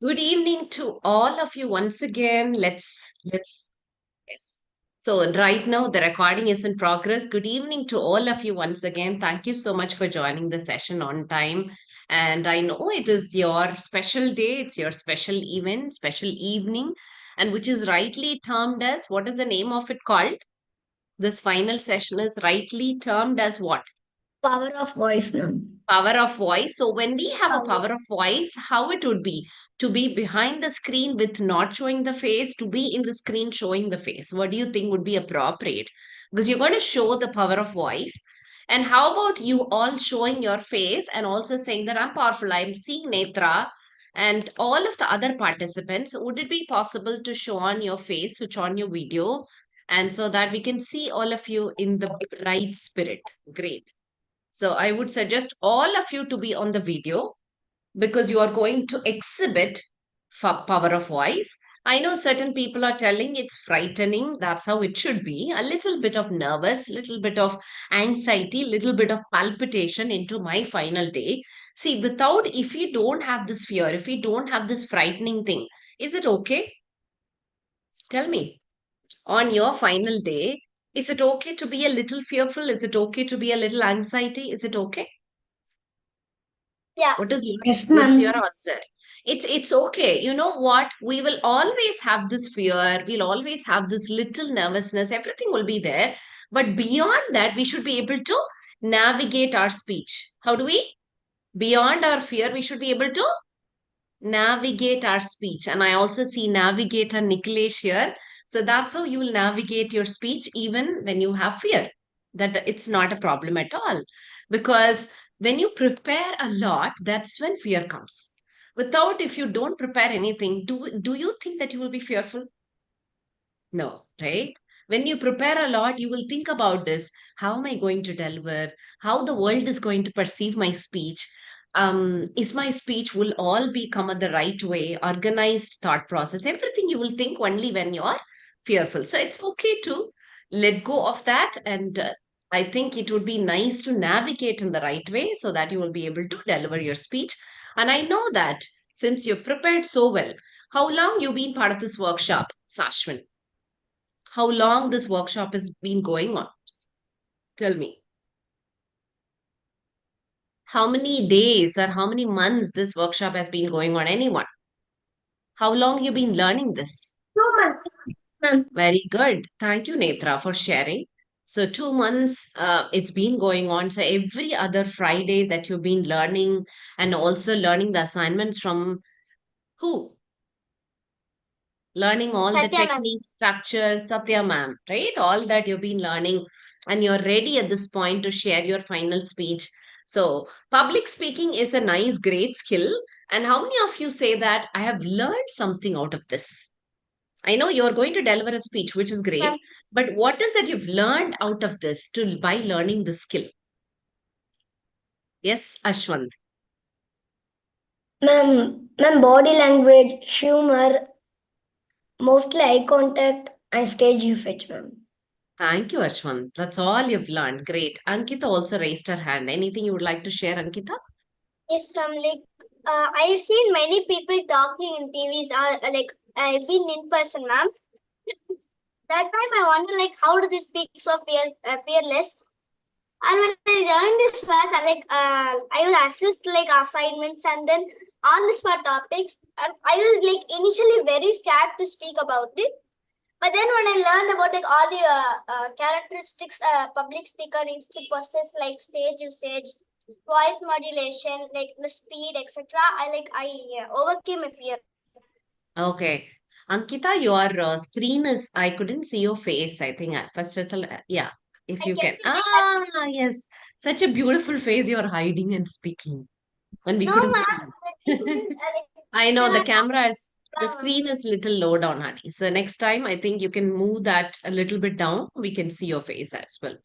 Good evening to all of you once again. Let's yes. So right now the recording is in progress. Good evening to all of you once again. Thank you so much for joining the session on time. And I know it is your special day, it's your special event, special evening, and which is rightly termed as what is the name of it called? This final session is rightly termed as what? Power of voice now. Power of voice. So when we have a Power. power of voice, how it would be to be behind the screen with not showing the face, to be in the screen showing the face. What do you think would be appropriate? Because you're going to show the power of voice. And how about you all showing your face and also saying that I'm powerful, I'm seeing Netra and all of the other participants? Would it be possible to show on your face, switch on your video, and so that we can see all of you in the right spirit? Great. So I would suggest all of you to be on the video because you are going to exhibit power of voice. I know certain people are telling it's frightening. That's how it should be. A little bit of nervous, little bit of anxiety, little bit of palpitation into my final day. See, without, if you don't have this fear, if you don't have this frightening thing, is it okay? Tell me. On your final day, is it okay to be a little fearful? Is it okay to be a little anxiety? Is it okay? Yeah. What is your Yes, what's your ma'am. answer? It's okay. You know what? We will always have this fear. We'll always have this little nervousness. Everything will be there. But beyond that, we should be able to navigate our speech. How do we? Beyond our fear, we should be able to navigate our speech. And I also see navigator Niklesh here. So that's how you will navigate your speech even when you have fear. That it's not a problem at all. Because when you prepare a lot, that's when fear comes. Without, if you don't prepare anything, do you think that you will be fearful? No, right? When you prepare a lot, you will think about this. How am I going to deliver? How the world is going to perceive my speech? Is my speech will all be come at the right way, organized thought process, everything you will think only when you're fearful. So it's okay to let go of that. And I think it would be nice to navigate in the right way so that you will be able to deliver your speech. And I know that since you've prepared so well, how long you been part of this workshop, Sashwin? How long this workshop has been going on? Tell me. How many days or how many months this workshop has been going on? Anyone? How long you been learning this? 2 months. Ma'am. Very good. Thank you, Netra, for sharing. So 2 months it's been going on. So every other Friday that you've been learning and also learning the assignments from who? Learning all the Satya, ma'am. techniques, structures, Satya ma'am, right? All that you've been learning, and you're ready at this point to share your final speech. So, public speaking is a nice, great skill. And how many of you say that I have learned something out of this? I know you're going to deliver a speech, which is great, Ma'am. but what is that you've learned out of this to by learning the skill? Yes, Ashwant. Ma'am, body language, humor, mostly eye contact, and stage usage, ma'am. Thank you, Ashwant. That's all you've learned. Great. Ankita also raised her hand. Anything you would like to share, Ankita? Yes, ma'am. I've seen many people talking in TVs or I've been in person, ma'am. That time I wonder how do they speak so fearless? And when I joined this class, I will assist assignments and then on the spot topics. And I was initially very scared to speak about it. But then when I learned about all the characteristics public speaker needs to possess, like stage usage, voice modulation, like the speed, etc. I overcame a fear. Okay. Ankita, your screen is, I couldn't see your face. I think first it's a, yeah, if I you can. kept it like Ah, yes. Such a beautiful face you're hiding and speaking. And we no, couldn't ma'am. see. It couldn't, I know when the I camera is, the ma'am. screen is little low down, honey. So next time, I think you can move that a little bit down. We can see your face as well.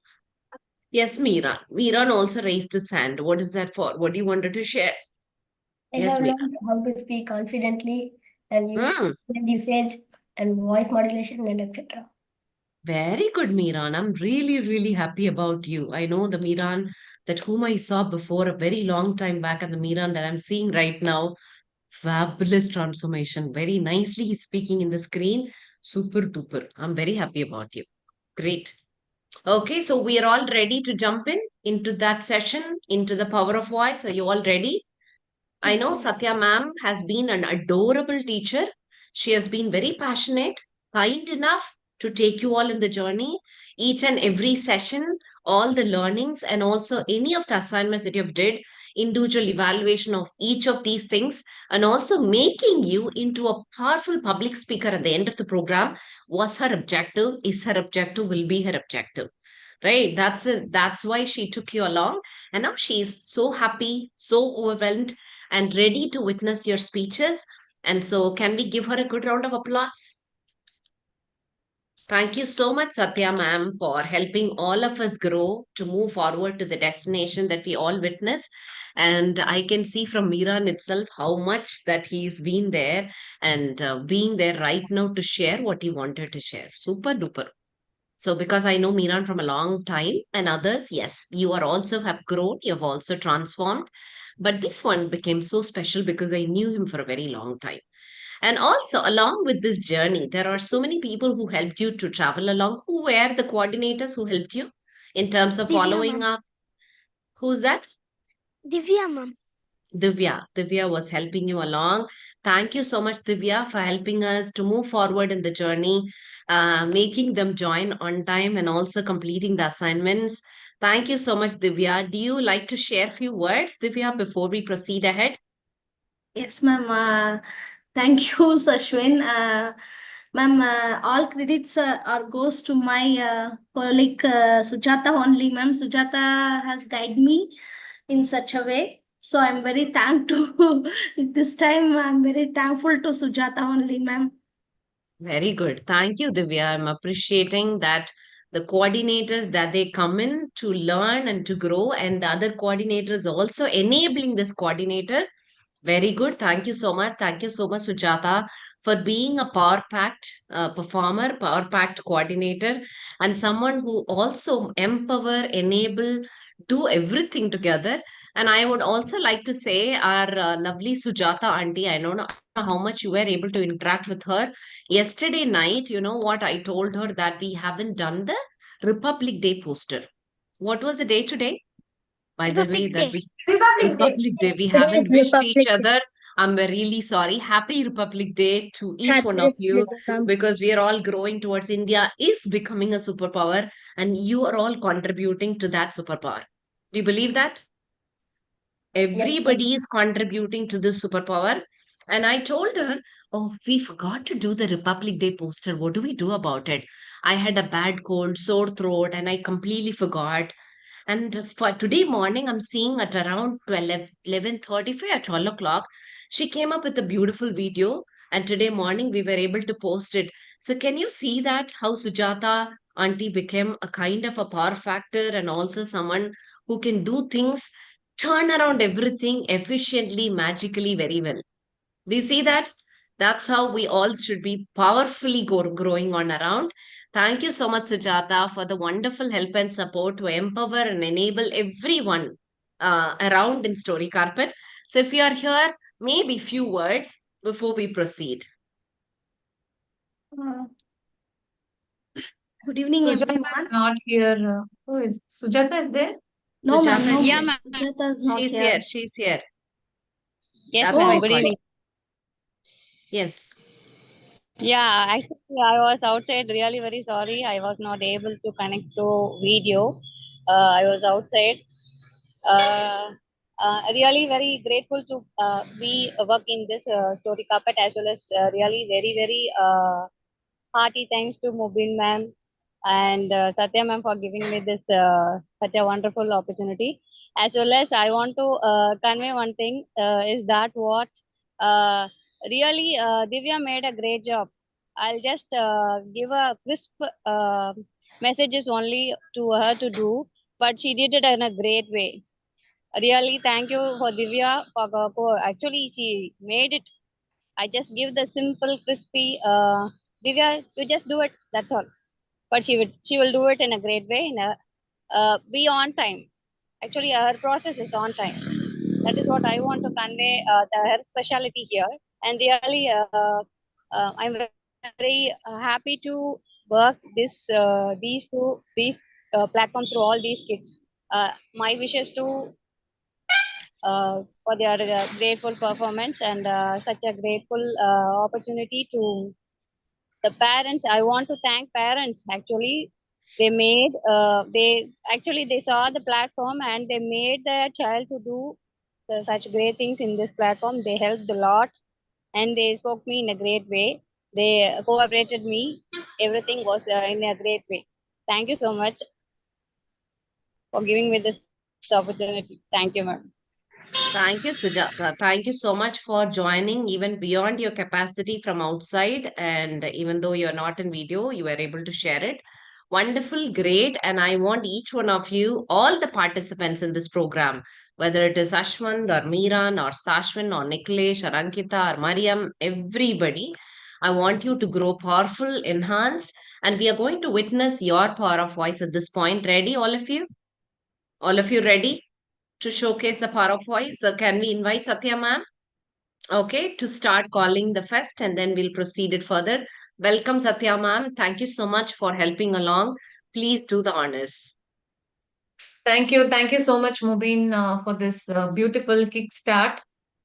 Yes, Miran. Miran also raised his hand. What is that for? What do you wanted to share? I Yes, have Miran. learned how to speak confidently and use Mm. and usage and voice modulation and etc. Very good, Miran. I'm really, really happy about you. I know the Miran that whom I saw before a very long time back and the Miran that I'm seeing right now. Fabulous transformation. Very nicely speaking in the screen. Super duper. I'm very happy about you. Great. Okay, so we are all ready to jump into that session, into the power of voice. Are you all ready? I Yes, know ma'am. Satya ma'am has been an adorable teacher. She has been very passionate, kind enough to take you all in the journey. Each and every session, all the learnings, and also any of the assignments that you have did, individual evaluation of each of these things, and also making you into a powerful public speaker at the end of the program was her objective, is her objective, will be her objective. Right? That's it. That's why she took you along. And now she is so happy, so overwhelmed and ready to witness your speeches. And so, can we give her a good round of applause? Thank you so much, Satya ma'am, for helping all of us grow to move forward to the destination that we all witness. And I can see from Miran itself how much that he's been there and being there right now to share what he wanted to share. Super duper. So, because I know Miran from a long time and others, yes, you are also have grown, you have also transformed. But this one became so special because I knew him for a very long time. And also, along with this journey, there are so many people who helped you to travel along. Who were the coordinators who helped you in terms of Divya, following ma'am. up? Who's that? Divya, ma'am. Divya. Divya was helping you along. Thank you so much, Divya, for helping us to move forward in the journey, making them join on time and also completing the assignments. Thank you so much, Divya. Do you like to share a few words, Divya, before we proceed ahead? Yes, ma'am. Thank you, Sashwin. Ma'am, all credits are goes to my colleague Sujata only, ma'am. Sujata has guided me in such a way. So I'm very thankful to this time. I'm very thankful to Sujata only, ma'am. Very good. Thank you, Divya. I'm appreciating that the coordinators that they come in to learn and to grow, and the other coordinators also enabling this coordinator. Very good. Thank you so much. Thank you so much, Sujata, for being a power packed performer, power packed coordinator, and someone who also empower, enable, do everything together. And I would also like to say, our lovely Sujata auntie, I don't know how much you were able to interact with her. Yesterday night, you know what I told her that we haven't done the Republic Day poster. What was the day today? By the way, Republic that Day. we Republic Day. Republic Day, we Today is haven't wished each Republic Day. other. I'm really sorry. Happy Republic Day to each Happy one of you Republic Day, ma'am. because we are all growing towards India is becoming a superpower and you are all contributing to that superpower. Do you believe that? Yes, ma'am. Everybody is contributing to this superpower. And I told her, oh, we forgot to do the Republic Day poster. What do we do about it? I had a bad cold, sore throat, and I completely forgot. And for today morning, I'm seeing at around 12, 11:35 or 12 o'clock, she came up with a beautiful video. And today morning, we were able to post it. So, can you see that how Sujata auntie became a kind of a power factor and also someone who can do things, turn around everything efficiently, magically, very well? Do you see that? That's how we all should be powerfully growing on around. Thank you so much, Sujata, for the wonderful help and support to empower and enable everyone around in Story Carpet. So, if you are here, maybe few words before we proceed. Uh, Good evening, Sujata is everyone. not here. Who is Sujata is there? No, ma'am. Sujata No, is Yeah, here. ma'am. ma'am. Sujata is not She's here. here. She's here. Yes, That's why ma'am. I Good called. evening. Yes. Yeah, actually, I was outside. Really very sorry. I was not able to connect to video. I was outside. Uh, really very grateful to be work in this story carpet as well as really very hearty thanks to Mobin ma'am and Satya ma'am for giving me this such a wonderful opportunity. As well as I want to convey one thing is that what uh, really Divya made a great job. I'll just give a crisp messages only to her to do, but she did it in a great way. Really, thank you for Divya for actually she made it. I just give the simple crispy Divya, you just do it. That's all. But she will do it in a great way. In a be on time. Actually, her process is on time. That is what I want to convey her speciality here. And really, I'm very happy to work these platforms through all these kids. My wish is to for their grateful performance and such a grateful opportunity to the parents. I want to thank parents. Actually, they saw the platform and they made their child to do such great things in this platform. They helped a lot and they spoke me in a great way. They cooperated me. Everything was in a great way. Thank you so much for giving me this opportunity. Thank you, ma'am. Thank you, Sujata. Thank you so much for joining even beyond your capacity from outside. And even though you're not in video, you were able to share it. Wonderful, great. And I want each one of you, all the participants in this program, whether it is Ashwant or Miran or Sashwin or Niklesh or Ankita or Mariam, everybody, I want you to grow powerful, enhanced, and we are going to witness your power of voice at this point. Ready, all of you? All of you ready to showcase the power of voice? So can we invite Satya ma'am? Okay, to start calling the fest and then we'll proceed it further. Welcome, Satya ma'am. Thank you so much for helping along. Please do the honors. Thank you. Thank you so much, Mubin, for this beautiful kickstart.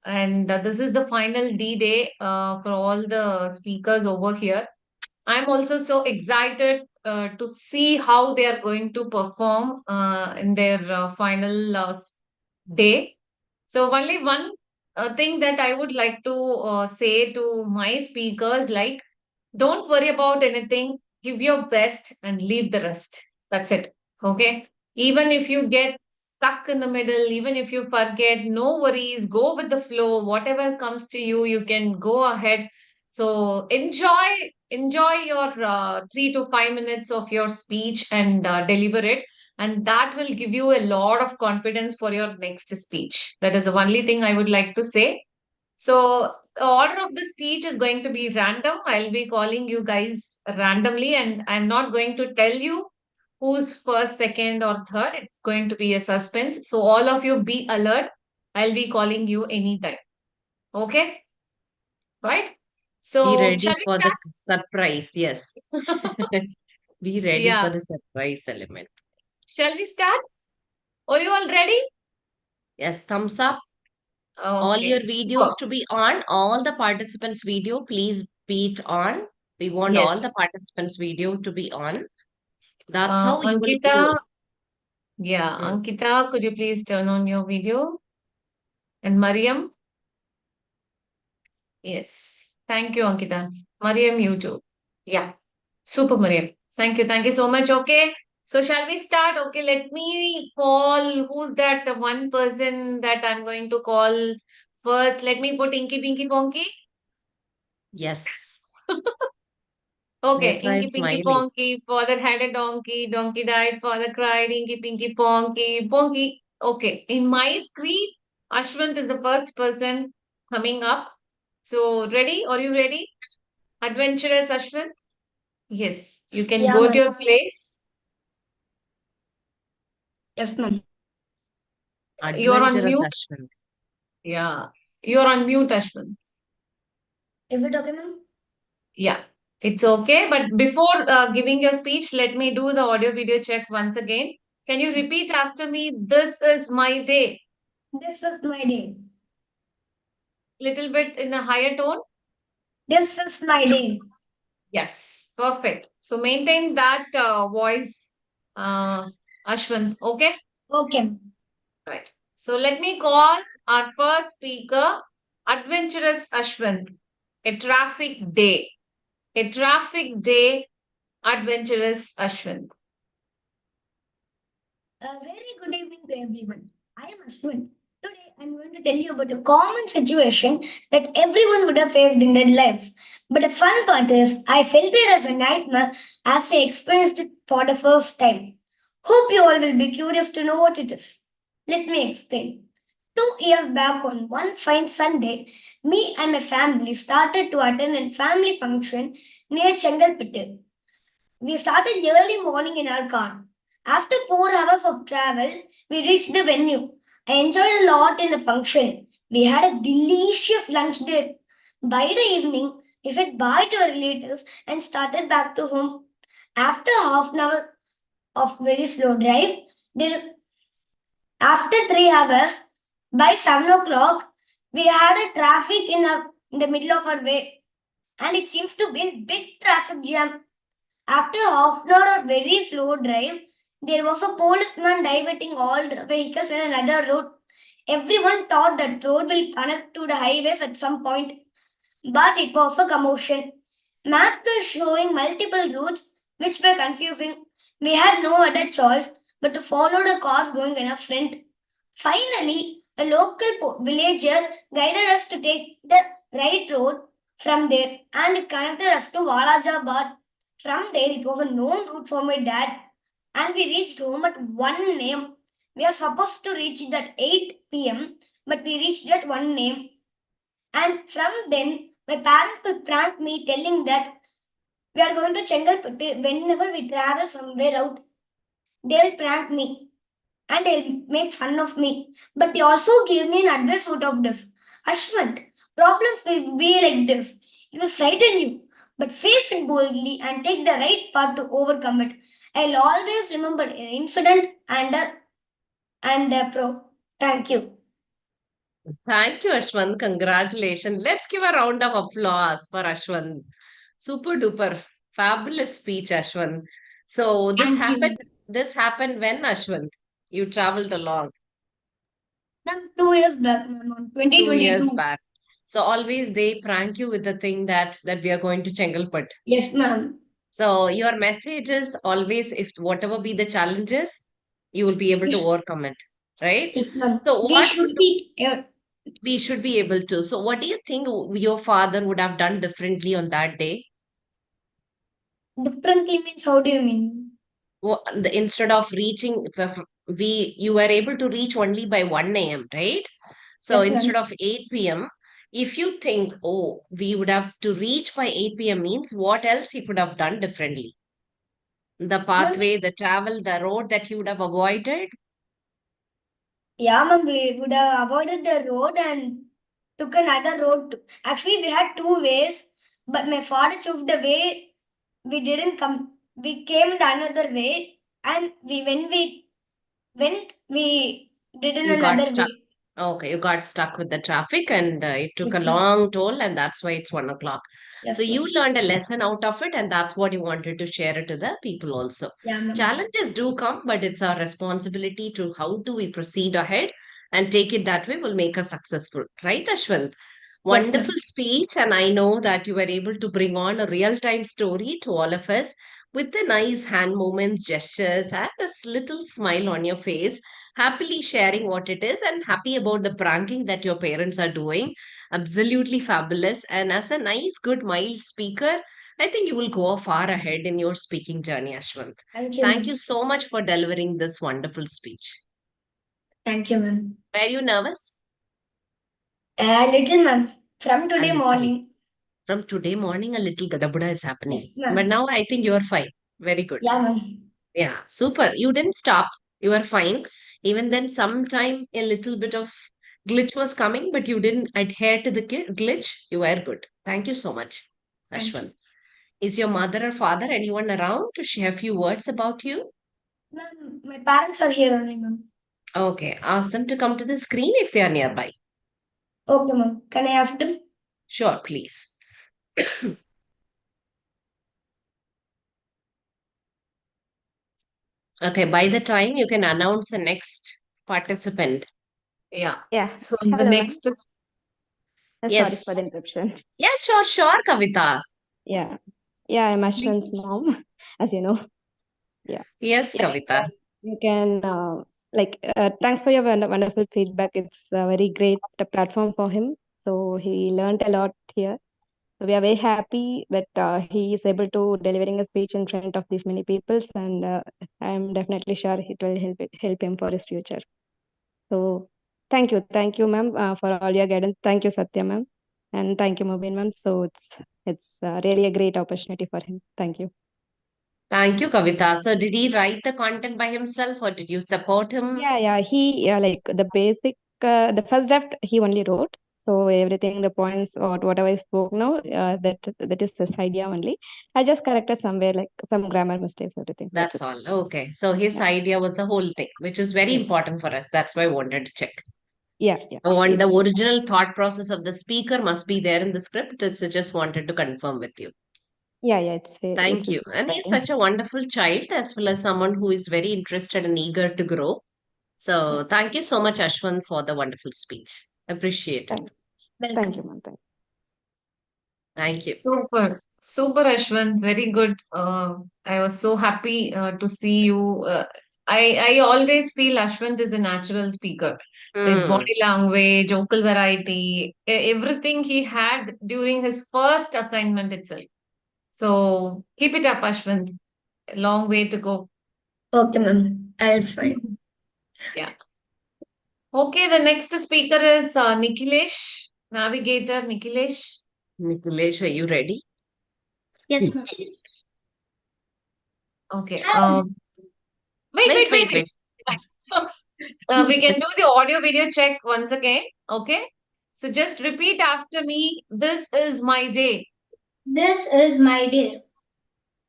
And this is the final D day for all the speakers over here. I'm also so excited to see how they are going to perform in their final day. So, only one thing that I would like to say to my speakers, like, don't worry about anything, give your best and leave the rest. That's it. Okay. Even if you get stuck in the middle, even if you forget, no worries, go with the flow. Whatever comes to you, you can go ahead. So enjoy your 3 to 5 minutes of your speech and deliver it. And that will give you a lot of confidence for your next speech. That is the only thing I would like to say. So the order of the speech is going to be random. I'll be calling you guys randomly, and I'm not going to tell you who's first, second, or third. It's going to be a suspense. So all of you be alert. I'll be calling you anytime. Okay? Right? Be So ready shall we for the start? surprise. Yes. Be ready Yeah. for the surprise element. Shall we start? Are you all ready? Yes, thumbs up. All Okay. your Super. videos to be on. All the participants' video, please be it on. We want all the Yes. participants' video to be on. That's how you will grow. Ankita, yeah, Hmm. Ankita, could you please turn on your video? And Mariam? Yes. Thank you, Ankita. Mariam, you too. Yeah. Super, Mariam. Thank you. Thank you so much. Okay. So shall we start? Okay, let me call. Who's that one person that I'm going to call first? Let me put Inky Pinky Ponky. Yes. Okay, Netra Inky is Pinky smiling. Ponky. Father had a donkey. Donkey died. Father cried. Inky Pinky Ponky. Ponky. Okay. In my screen, Ashwant is the first person coming up. So ready? Are you ready? Adventurous Ashwant? Yes. You can Yeah, go to ma'am. your place. Yes, ma'am. You're on Adventurous mute. Ashwin. Yeah. You're on mute, Ashwant. Is it okay, ma'am? Yeah. It's okay. But before giving your speech, let me do the audio video check once again. Can you repeat after me? This is my day. This is my day. Little bit in a higher tone. This is my day. Yes. Perfect. So maintain that voice, Ashwant. Okay. Okay. Right. So let me call our first speaker, Adventurous Ashwant. A traffic day. A traffic day, Adventurous Ashwant. A very good evening to everyone. I am Ashwin. Today I'm going to tell you about a common situation that everyone would have faced in their lives. But the fun part is, I felt it as a nightmare as I experienced it for the first time. Hope you all will be curious to know what it is. Let me explain. 2 years back on one fine Sunday, me and my family started to attend a family function near Chengalpattu. We started early morning in our car. After 4 hours of travel, we reached the venue. I enjoyed a lot in the function. We had a delicious lunch there. By the evening, we said bye to our relatives and started back to home. After half an hour of very slow drive, there, after 3 hours, by 7 o'clock, we had a traffic in the middle of our way, and it seems to be a big traffic jam. After half an hour of very slow drive, there was a policeman diverting all the vehicles in another road. Everyone thought that road will connect to the highways at some point, but it was a commotion. Map was showing multiple routes, which were confusing. We had no other choice but to follow the cars going in our front. Finally, a local villager guided us to take the right road from there, and it connected us to Walajabad. From there, it was a known route for my dad, and we reached home at 1 a.m. We are supposed to reach it at 8 p.m., but we reached at 1 a.m. And from then, my parents would prank me telling that we are going to Chengalpattu whenever we travel somewhere out. They'll prank me and they'll make fun of me. But they also gave me an advice out of this. Ashwant, problems will be like this. It will frighten you, but face it boldly and take the right path to overcome it. I'll always remember an incident and a pro. Thank you. Thank you, Ashwant. Congratulations. Let's give a round of applause for Ashwant. Super duper fabulous speech, Ashwant. So Thank you. this happened when, Ashwant? You traveled along Ma'am, 2 years back, ma'am, on 2 years 2022. back. So always they prank you with the thing that we are going to Chengalpat. Yes, ma'am. So your message is always, if whatever be the challenges, you will be able to Yes, overcome it, right? yes, ma'am. So We what should be we should be able to. So what do you think your father would have done differently on that day? differently means how do you mean? Instead of reaching, you were able to reach only by 1 a.m., right? So Yes, instead ma'am. of 8 p.m., if you think, oh, we would have to reach by 8 p.m. means what else you could have done differently? The Ma'am, pathway, the travel, the road that you would have avoided? yeah, ma'am, we would have avoided the road and took another road. Actually, we had two ways, but my father chose the way we didn't come. We came the another way, and when we went, we did in You got another stuck. way. Okay, you got stuck with the traffic and it took a Yes, ma'am. long toll, and that's why it's 1 o'clock. So Yes, you ma'am. learned a lesson out of it, and that's what you wanted to share it to the people also. Yeah, ma'am. Challenges do come, but it's our responsibility to how do we proceed ahead and take it that way will make us successful. Right, Ashwant? Yes, Wonderful ma'am. speech, and I know that you were able to bring on a real-time story to all of us with the nice hand movements, gestures, and a little smile on your face, happily sharing what it is and happy about the pranking that your parents are doing. Absolutely fabulous. And as a nice, good, mild speaker, I think you will go far ahead in your speaking journey, Ashwant. Thank you, Thank you ma'am. so much for delivering this wonderful speech. Thank you, ma'am. Were you nervous? A little, ma'am. From A today little. morning. From today morning, a little gadabuda is Yes, happening. But ma'am. now I think you're fine. Very good. Yeah, ma'am. Yeah, super. You didn't stop. You were fine. Even then, sometime a little bit of glitch was coming, but you didn't adhere to the glitch. You were good. Thank you so much, Thank Ashwin. you. Is your mother or father anyone around to share a few words about you? Ma'am, my parents are here only, ma'am. Okay, ask them to come to the screen if they are nearby. Okay, ma'am. Can I ask them? Sure, please. Okay, by the time you can announce the next participant. Yeah. Yeah. So the Hello, ma'am. next is Sorry for Yes. the interruption. Yeah, sure, Kavita. Yeah. Yeah, I'm Ashwin's Please. mom, as you know. Yeah. Yes, Yeah. Kavita. You can, thanks for your wonderful feedback. It's a very great platform for him. So he learned a lot here. So we are very happy that he is able to delivering a speech in front of these many people, and I'm definitely sure it will help him for his future. So thank you, ma'am, for all your guidance. Thank you, Satya, ma'am, and thank you, Mubin, ma'am. So it's really a great opportunity for him. Thank you. Thank you, Kavita. So did he write the content by himself or did you support him? Yeah, he like the basic, the first draft he only wrote. So everything, the points or whatever I spoke now, that is his idea only. I just corrected somewhere like some grammar mistakes, everything. That's That's it. all. Okay. So his Yeah, idea was the whole thing, which is very yes, important for us. That's why I wanted to check. yeah. I want the It's original thought process of the speaker must be there in the script. So just wanted to confirm with you. yeah. It's Thank his you. And he's writing. such a wonderful child as well as someone who is very interested and eager to grow. Yeah, So thank you so much, Ashwin, for the wonderful speech. Appreciate it. thank, thank you, Welcome. ma'am. Thank you. Super, super, Ashwin. Very good. I was so happy to see you. I always feel Ashwin is a natural speaker. His Hmm. body language, vocal variety, everything he had during his first assignment itself. So keep it up, Ashwin. A long way to go. Okay, ma'am. I'll try. Yeah. Okay, the next speaker is Nikhilesh, navigator Nikhilesh. Nikhilesh, are you ready? Yes, ma'am. Okay. Hi. Wait. We can do the audio video check once again. Okay. So just repeat after me. This is my day. This is my day.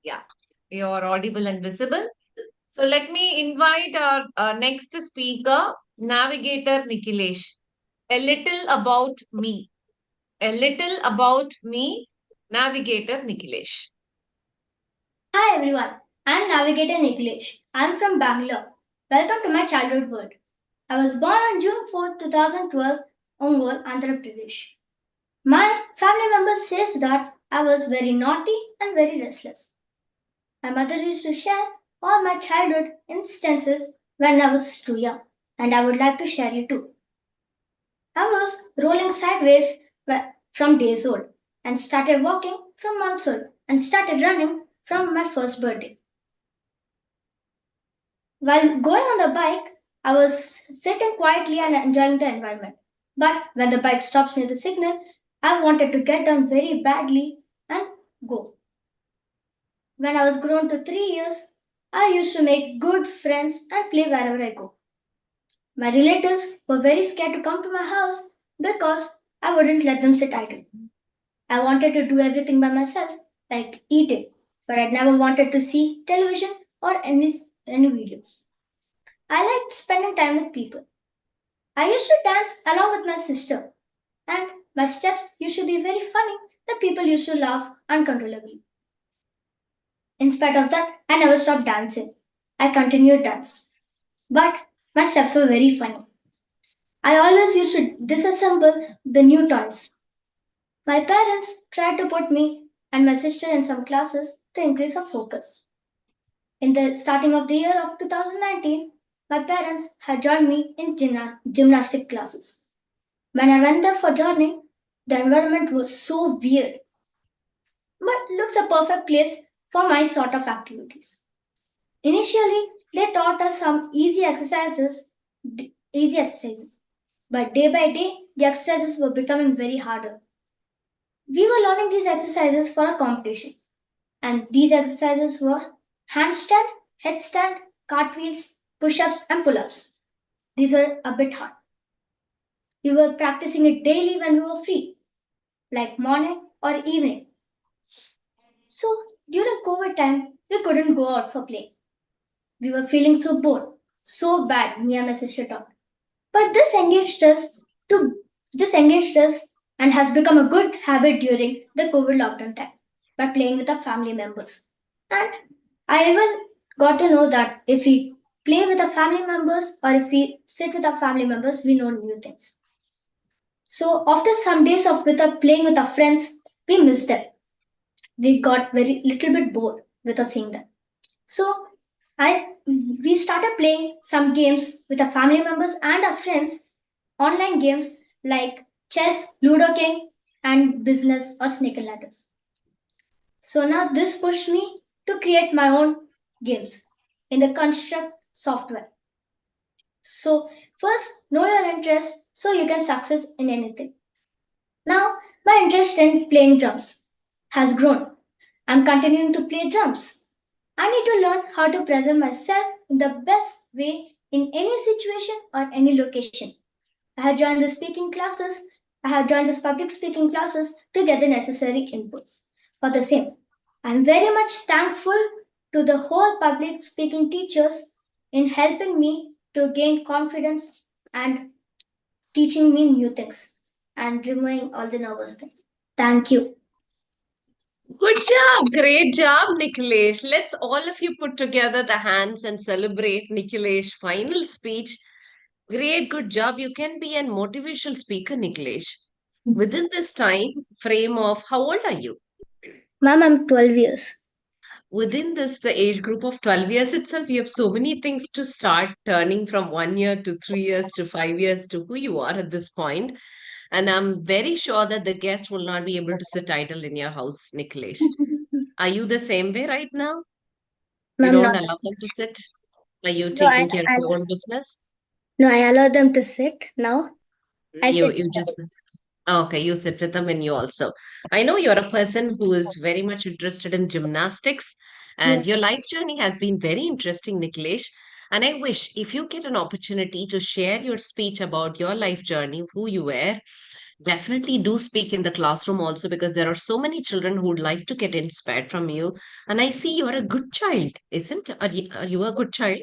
Yeah. You're audible and visible. So let me invite our next speaker, navigator Nikhilesh. A little about me. A little about me, navigator Nikhilesh. Hi everyone, I'm Navigator Nikhilesh. I'm from Bangalore. Welcome to my childhood world. I was born on June 4, 2012, Ongole, Andhra Pradesh. My family member says that I was very naughty and very restless. My mother used to share all my childhood instances when I was too young, and I would like to share you too. I was rolling sideways from days old and started walking from months old and started running from my first birthday. While going on the bike, I was sitting quietly and enjoying the environment. But when the bike stops near the signal, I wanted to get down very badly and go. When I was grown to 3 years, I used to make good friends and play wherever I go. My relatives were very scared to come to my house because I wouldn't let them sit idle. I wanted to do everything by myself, like eating, but I never wanted to see television or any videos. I liked spending time with people. I used to dance along with my sister, and my steps used to be very funny that people used to laugh uncontrollably. In spite of that, I never stopped dancing. I continued dance. But my steps were very funny. I always used to disassemble the new toys. My parents tried to put me and my sister in some classes to increase our focus. In the starting of the year of 2019, my parents had joined me in gymnastic classes. When I went there for joining, the environment was so weird, but looks a perfect place for my sort of activities. Initially, they taught us some easy exercises, but day by day, the exercises were becoming very harder. We were learning these exercises for a competition, and these exercises were handstand, headstand, cartwheels, push-ups, and pull-ups. These are a bit hard. We were practicing it daily when we were free, like morning or evening. So during COVID time, we couldn't go out for play. We were feeling so bored, so bad, me and my sister talked. But this engaged us and has become a good habit during the COVID lockdown time by playing with our family members. And I even got to know that if we play with our family members or if we sit with our family members, we know new things. So after some days of playing with our friends, we missed them. We got very little bit bored without seeing them. So I we started playing some games with our family members and our friends, online games like chess, Ludo King, and business or snake and ladders. So now this pushed me to create my own games in the construct software. So first know your interest so you can success in anything. Now my interest in playing drums has grown. I'm continuing to play drums. I need to learn how to present myself in the best way in any situation or any location. I have joined the speaking classes. I have joined this public speaking classes to get the necessary inputs for the same. I'm very much thankful to the whole public speaking teachers in helping me to gain confidence and teaching me new things and removing all the nervous things. Thank you. Good job. Great job, Nikhilesh. Let's all of you put together the hands and celebrate Nikhilesh's final speech. Great, good job. You can be a motivational speaker, Nikhilesh. Within this time frame of how old are you? Ma'am, I'm 12 years. Within this, the age group of 12 years itself, you have so many things to start turning from 1 year to 3 years to 5 years to who you are at this point. And I'm very sure that the guest will not be able to sit idle in your house, Nikhilesh. Are you the same way right now? You Ma'am, don't not allow them to sit? Are you no, taking care of your own business? no, I allow them to sit now. I You sit. you just okay, you sit with them and you also. I know you're a person who is very much interested in gymnastics, and Yes. your life journey has been very interesting, Nikhilesh. And I wish if you get an opportunity to share your speech about your life journey, who you were, definitely do speak in the classroom also, because there are so many children who would like to get inspired from you. And I see you're a good child, isn't? Are you a good child?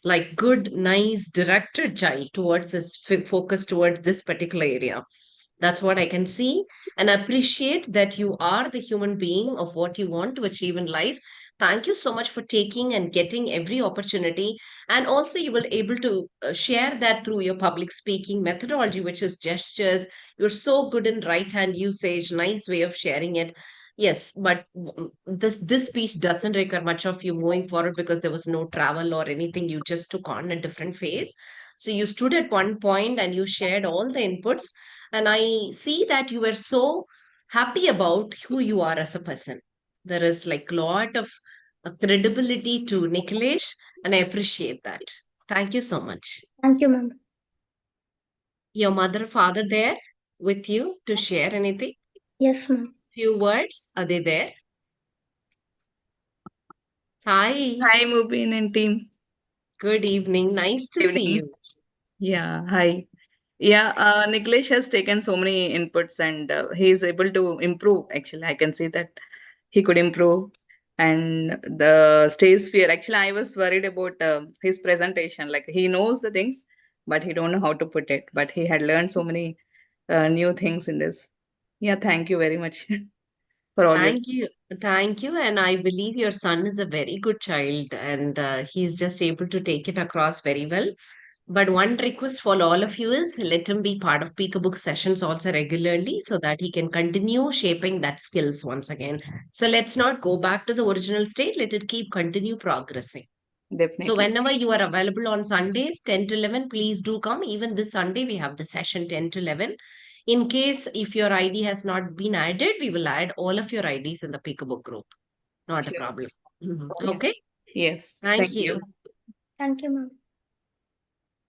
Like good, nice, directed child towards this focus towards this particular area. That's what I can see. And I appreciate that you are the human being of what you want to achieve in life. Thank you so much for taking and getting every opportunity. And also, you will able to share that through your public speaking methodology, which is gestures. You're so good in right hand usage, nice way of sharing it. Yes, but this speech doesn't require much of you moving forward because there was no travel or anything. You just took on a different phase. So you stood at one point and you shared all the inputs. And I see that you were so happy about who you are as a person. There is like lot of credibility to Nikhilesh, and I appreciate that. Thank you so much. Thank you, ma'am. Your mother, father there with you to share anything? Yes, ma'am. Few words, are they there? Hi, Hi, Mubin and team. good evening. Nice to see Evening. you. Yeah, hi. Yeah, Niklesh has taken so many inputs and he is able to improve. Actually, I can see that he could improve. And the stage fear, actually, I was worried about his presentation. Like he knows the things, but he don't know how to put it. But he had learned so many new things in this. Yeah, thank you very much for all your. Thank you. Thank you. And I believe your son is a very good child and he's just able to take it across very well. But one request for all of you is let him be part of Peekabook sessions also regularly so that he can continue shaping that skills once again. So let's not go back to the original state. Let it keep continue progressing. So Definitely. whenever you are available on Sundays, 10 to 11, please do come. Even this Sunday, we have the session 10 to 11. In case if your ID has not been added, we will add all of your IDs in the Peekabook group. Not a Sure. problem. Yeah. Okay. Yes. Thank Thank you. you. Thank you, ma'am.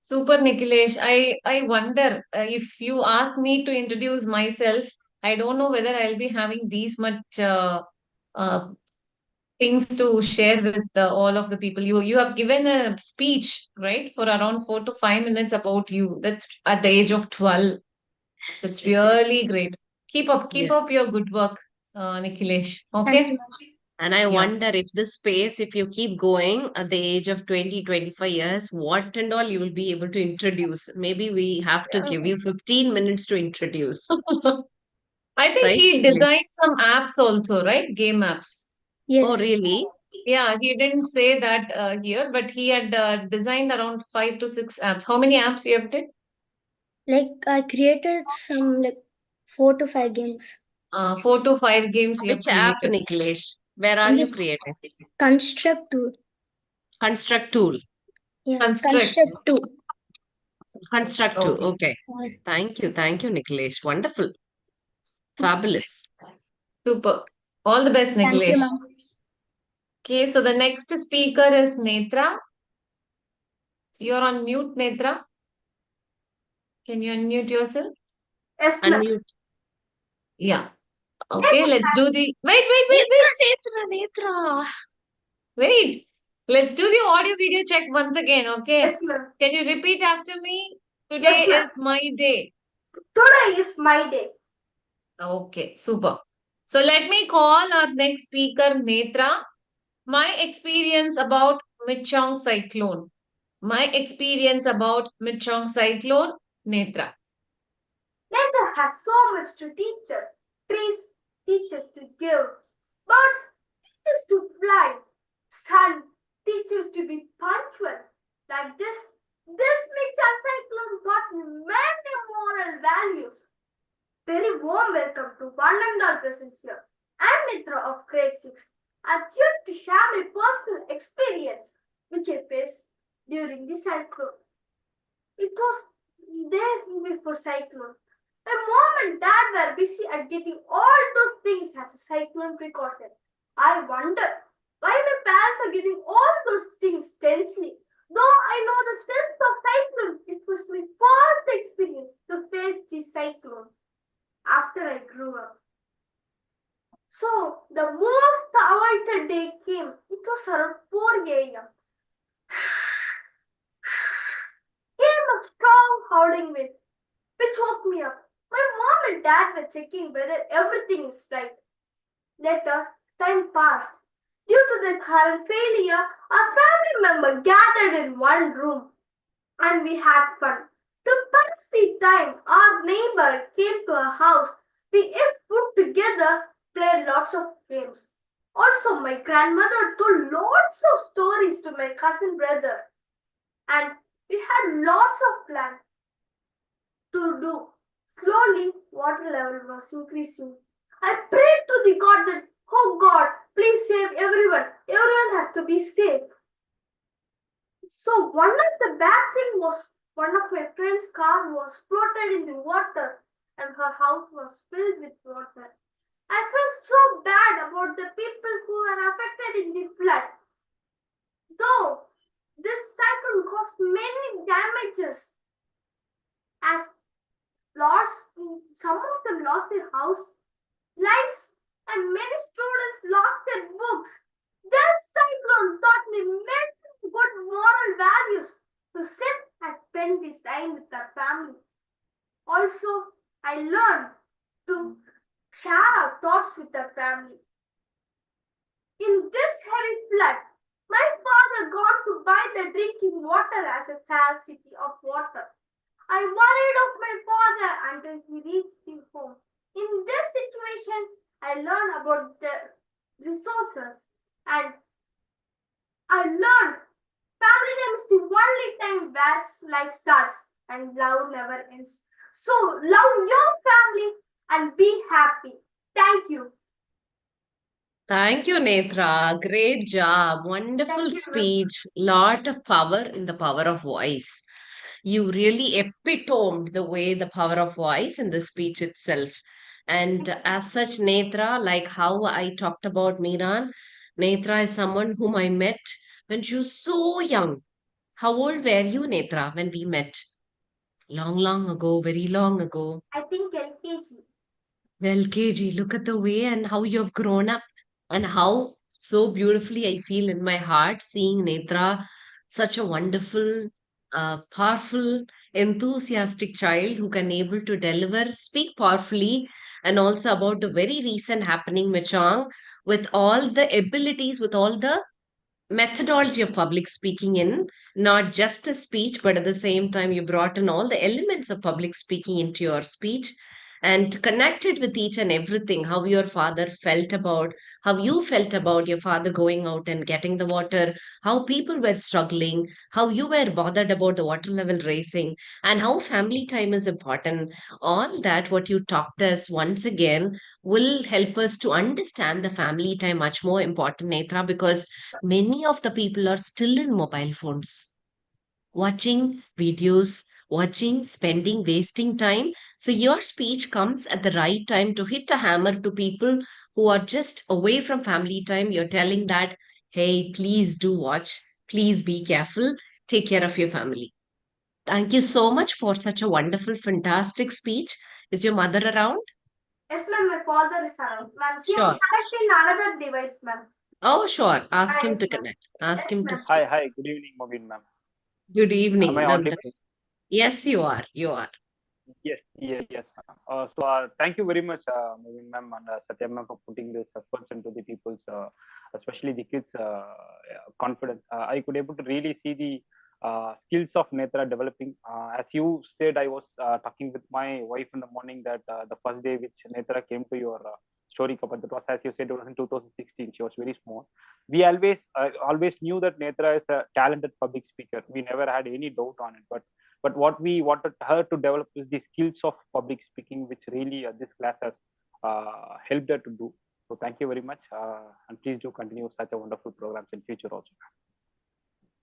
Super, Nikhilesh. I wonder if you ask me to introduce myself, I don't know whether I'll be having these much uh, things to share with all of the people. You have given a speech, right, for around 4 to 5 minutes about you. That's at the age of 12. That's really great. Keep Yeah. up your good work, Nikhilesh. Thank Okay? you, ma'am. And I Yeah. wonder if this space, if you keep going at the age of 20, 25 years, what and all you will be able to introduce. Maybe we have to give you 15 minutes to introduce. I think Right, he Nikhilesh? designed some apps also, right? Game apps. Oh, Yes. really? Yeah, he didn't say that here, but he had designed around 5 to 6 apps. How many apps you have did? Like I created some like 4 to 5 games. 4 to 5 games you have Which app, created. Nikhilesh? Where are In you this creating? construct tool. Construct tool. Yeah, Construct. construct tool. Construct tool. Okay. Okay. Thank you. Thank you, Nikhilesh. Wonderful. Fabulous. Super. All the best, Thank you, Nikhilesh. ma'am. Okay, so the next speaker is Netra. You're on mute, Netra. Can you unmute yourself? Yes, ma'am. Unmute. Yeah. Okay, let's do the. Wait. Netra, Netra, Netra. Wait, let's do the audio video check once again, okay? Yes, ma'am. Can you repeat after me? Yes, Today ma'am. is my day. Today is my day. Okay, super. So let me call our next speaker, Netra. My experience about Michong cyclone. My experience about Michong cyclone, Netra. Nature has so much to teach us. Trees teach us to give. Birds teach us to fly. Sun teaches us to be punctual. Like this Mitchell cyclone taught me many moral values. Very warm welcome to one and all presence here. I'm Mitra of grade 6. I'm here to share my personal experience which I faced during the cyclone. It was days before cyclone. My mom and dad were busy at getting all those things as a cyclone precaution. I wonder why my parents are getting all those things tensely. Though I know the strength of cyclone, it was my first experience to face the cyclone after I grew up. So the most awaited day came. It was around 4 a.m. Came a strong howling wind, which woke me up. My mom and dad were checking whether everything is right. Later, time passed. Due to the current failure, our family member gathered in one room and we had fun. To pass the time, our neighbor came to our house. We ate food together, played lots of games. Also, my grandmother told lots of stories to my cousin brother, and we had lots of plans to do. Slowly, water level was increasing. I prayed to the God that, oh God, please save everyone. Everyone has to be safe. So one of the bad thing was one of my friend's car was floated in the water and her house was filled with water. I felt so bad about the people who were affected in the flood. Though this cyclone caused many damages, as some of them lost their house, lives, and many students lost their books. This cyclone taught me many good moral values to sit and spend this time with our family. Also, I learned to share our thoughts with our family. In this heavy flood, my father got to buy the drinking water as a scarcity of water. I worried of my father until he reached the home. In this situation, I learned about the resources and I learned family time is the only time where life starts and love never ends. So love your family and be happy. Thank you. Thank you, Netra. Great job. Wonderful Thank you, ma'am. speech. Lot of power in the power of voice. You really epitomed the way the power of voice in the speech itself. And as such, Netra, like how I talked about Miran, Netra is someone whom I met when she was so young. How old were you, Netra, when we met? Long, long ago, very long ago. I think LKG. Well, KG, look at the way and how you've grown up and how so beautifully I feel in my heart seeing Netra, such a wonderful, powerful, enthusiastic child who can able to deliver, speak powerfully, and also about the very recent happening, Michong, with all the abilities, with all the methodology of public speaking in not just a speech, but at the same time, you brought in all the elements of public speaking into your speech and connected with each and everything. How your father felt about, how you felt about your father going out and getting the water, how people were struggling, how you were bothered about the water level raising, and how family time is important. All that, what you talked us once again, will help us to understand the family time much more important, Netra, because many of the people are still in mobile phones, watching videos, watching, spending, wasting time. So your speech comes at the right time to hit a hammer to people who are just away from family time. You're telling that, hey, please do watch, please be careful, take care of your family. Thank you so much for such a wonderful, fantastic speech. Is your mother around? Yes, ma'am, my father is around. Ma'am, she Sure. is connected in another device, ma'am. Oh, sure. Ask him Thanks, to ma'am. connect. Ask him to Yes, speak. Hi. Good evening, Mobin ma'am. Good Am I evening, audible? Nandakot. Yes, you are. You are. Yes, ma'am. Thank you very much, Mobin ma'am and Satya ma'am for putting this efforts into the people's, especially the kids' confidence. I could able to really see the skills of Netra developing. As you said, I was talking with my wife in the morning that the first day which Netra came to your story cover, that was, as you said, it was in 2016. She was very small. We always knew that Netra is a talented public speaker. We never had any doubt on it. But what we wanted her to develop is the skills of public speaking, which really this class has helped her to do. So thank you very much, and please do continue such a wonderful programs in future also.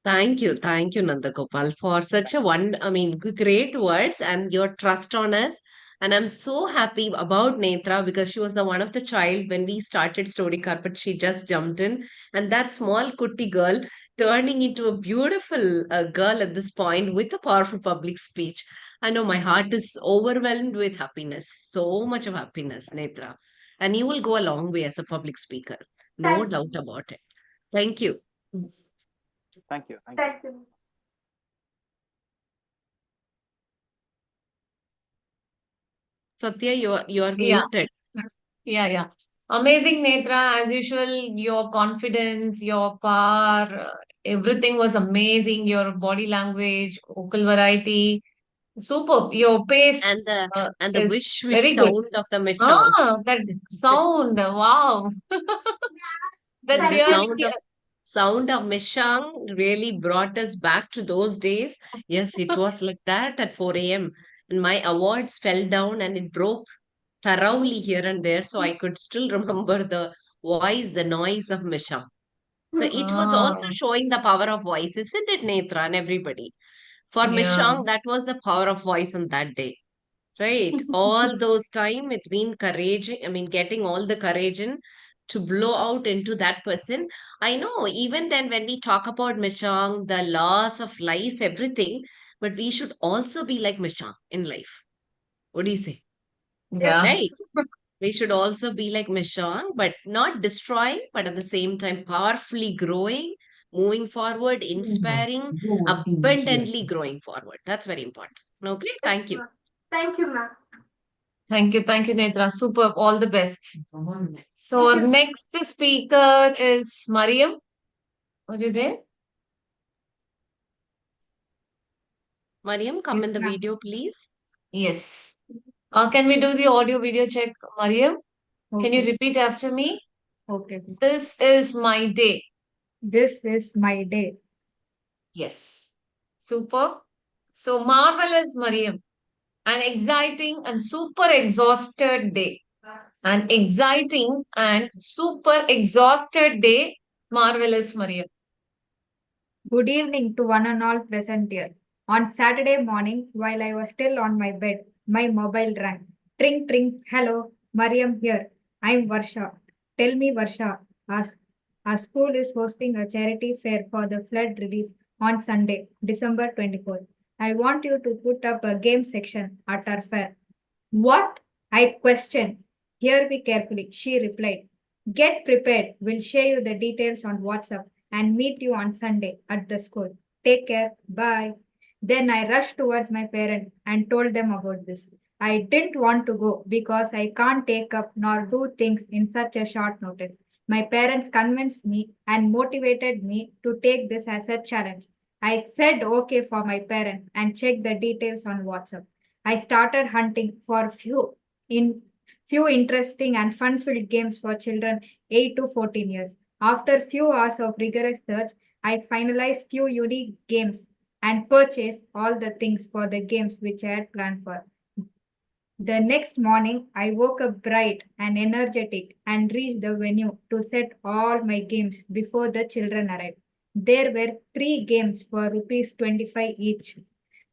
Thank you, Nandagopal, for such a great words and your trust on us. And I'm so happy about Netra because she was the one of the child when we started Story Carpet. She just jumped in, and that small kutti girl turning into a beautiful girl at this point with a powerful public speech. I know my heart is overwhelmed with happiness, so much of happiness, Netra. And you will go a long way as a public speaker, no thank you. doubt about it. Thank you. Thank you. Thank you. Satya, you are Yeah. muted. Yeah. Amazing, Netra. As usual, your confidence, your power, everything was amazing. Your body language, vocal variety, superb. Your And pace the is wish wish very good. sound of the Mechong. That sound, wow. That's And the Thank you. sound of Meshang really brought us back to those days. Yes, it was like that at 4 a.m. And my awards fell down and it broke thoroughly here and there. So I could still remember the voice, the noise of Meshang. So it was also Ah, showing the power of voice, isn't it, Netra and everybody? For yeah. Meshang, that was the power of voice on that day. Right. All those time it's been courage. Getting all the courage in to blow out into that person. I know even then when we talk about Mishang, the loss of lives, everything, but we should also be like Mishang in life. What do you say? Yeah. Right. We should also be like Mishang, but not destroying, but at the same time powerfully growing, moving forward, inspiring, abundantly growing forward. That's very important. Okay, Yes, thank you. ma'am. Thank you, ma'am. Thank you, Netra. Superb. All the best. So Thank our you. next speaker is Mariam. Are you there? Mariam, come Yes, in the ma'am. video, please. Yes. Can we do the audio video check, Mariam? Can you Okay. repeat after me? Okay. This is my day. This is my day. Yes. Super. So marvelous, Mariam. An exciting and super exhausted day. An exciting and super exhausted day. Marvelous, Mariam. Good evening to one and all present here. On Saturday morning, while I was still on my bed, my mobile rang. Tring, tring. Hello, Mariam here. I'm Varsha. Tell me, Varsha, our school is hosting a charity fair for the flood relief on Sunday, December 24th. I want you to put up a game section at our fair. What? I questioned. Hear me carefully, she replied. Get prepared. We'll share you the details on WhatsApp and meet you on Sunday at the school. Take care. Bye. Then I rushed towards my parents and told them about this. I didn't want to go because I can't take up nor do things in such a short notice. My parents convinced me and motivated me to take this as a challenge. I said okay for my parents and checked the details on WhatsApp. I started hunting for few interesting and fun-filled games for children 8 to 14 years. After few hours of rigorous search, I finalized few unique games and purchased all the things for the games which I had planned for. The next morning, I woke up bright and energetic and reached the venue to set all my games before the children arrived. There were 3 games for rupees 25 each.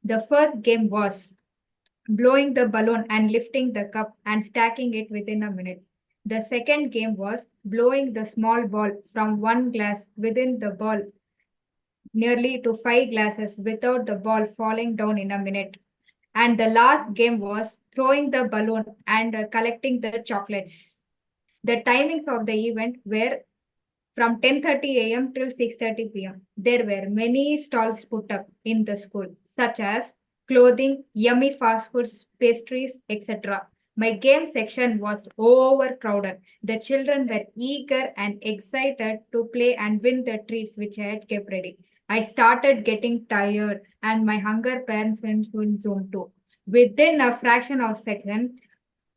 The first game was blowing the balloon and lifting the cup and stacking it within a minute. The second game was blowing the small ball from one glass within the ball nearly to 5 glasses without the ball falling down in a minute. And the last game was throwing the balloon and collecting the chocolates. The timings of the event were from 10:30 a.m. till 6:30 p.m. There were many stalls put up in the school, such as clothing, yummy fast foods, pastries, etc. My game section was overcrowded. The children were eager and excited to play and win the treats which I had kept ready. I started getting tired and my hunger parents went in Zoom too. Within a fraction of a second,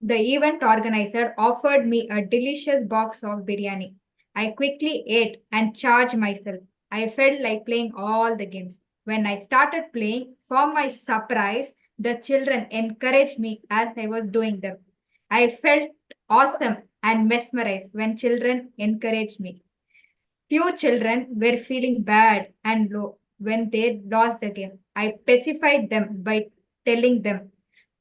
the event organizer offered me a delicious box of biryani. I quickly ate and charged myself. I felt like playing all the games. When I started playing, for my surprise, the children encouraged me as I was doing them. I felt awesome and mesmerized when children encouraged me. Few children were feeling bad and low when they lost the game. I pacified them by telling them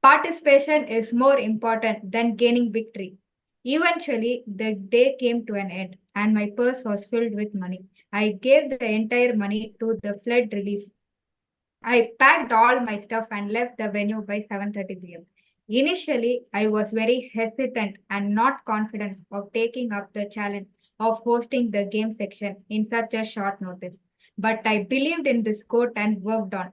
participation is more important than gaining victory. Eventually, the day came to an end and my purse was filled with money. I gave the entire money to the flood relief. I packed all my stuff and left the venue by 7:30 p.m. Initially, I was very hesitant and not confident of taking up the challenge of hosting the game section in such a short notice. But I believed in this quote and worked on.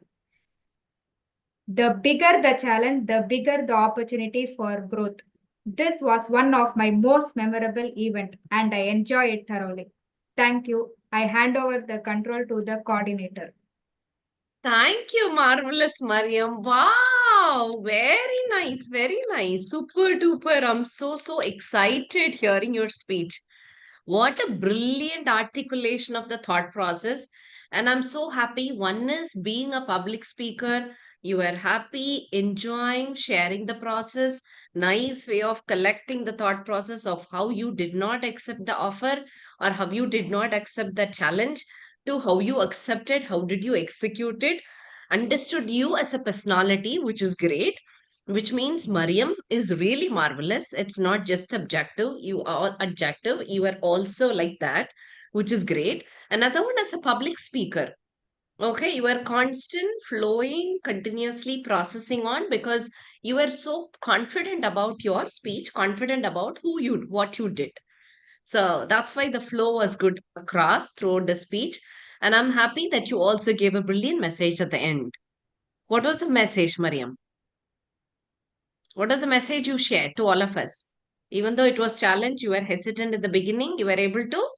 The bigger the challenge, the bigger the opportunity for growth. This was one of my most memorable events and I enjoy it thoroughly. Thank you. I hand over the control to the coordinator. Thank you, marvelous Mariam. Wow, very nice, very nice. Super duper. I'm so excited hearing your speech. What a brilliant articulation of the thought process. And I'm so happy. One is being a public speaker. You are happy, enjoying, sharing the process. Nice way of collecting the thought process of how you did not accept the offer or how you did not accept the challenge to how you accepted, how did you execute it, understood you as a personality, which is great, which means Mariam is really marvelous. It's not just objective, you are adjective, you are also like that, which is great. Another one as a public speaker. Okay, you are constant, flowing, continuously processing on because you are so confident about your speech, confident about what you did. So that's why the flow was good across throughout the speech. And I'm happy that you also gave a brilliant message at the end. What was the message, Mariam? What was the message you shared to all of us? Even though it was challenge, you were hesitant at the beginning, you were able to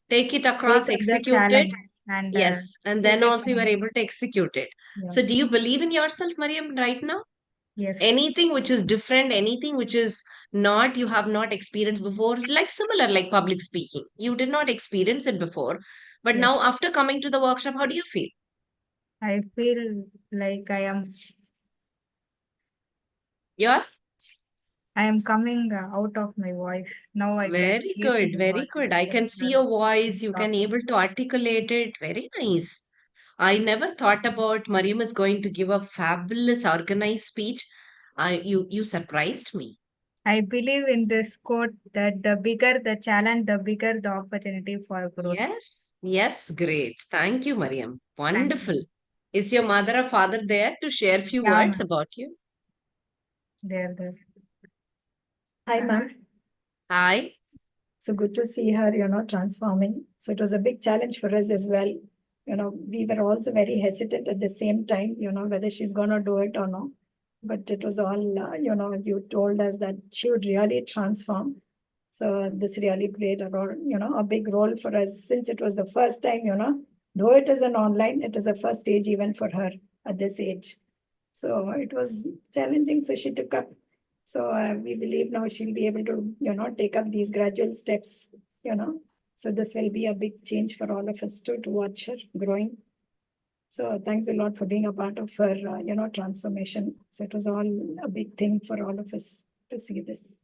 take it across, Take up the execute it. challenge and Yes, and take then it also you were on. able to execute it. Yeah. So do you believe in yourself, Mariam, right now? Yes. Anything which is different, anything which is not, you have not experienced before, is like similar, like public speaking. You did not experience it before, but Yes. now after coming to the workshop, how do you feel? I feel like You're I am coming out of my voice. Now I can very easily good, very what good. I is can see your voice. You can talking. able to articulate it. Very nice. I never thought about Mariam is going to give a fabulous organized speech. You surprised me. I believe in this quote that the bigger the challenge, the bigger the opportunity for growth. Yes, yes, great. Thank you, Mariam. Thank you. Wonderful. Is your mother or father there to share few Yeah, words ma'am. about you? There. Hi, ma'am. Hi. So good to see her, transforming. So it was a big challenge for us as well. We were also very hesitant at the same time, whether she's going to do it or not. But it was all, you told us that she would really transform. So this really played a role, a big role for us since it was the first time, though it is an online, it is a first stage event for her at this age. So it was challenging. So she took up. So we believe now she'll be able to, take up these gradual steps, So this will be a big change for all of us to watch her growing. So thanks a lot for being a part of her, transformation. So it was all a big thing for all of us to see this.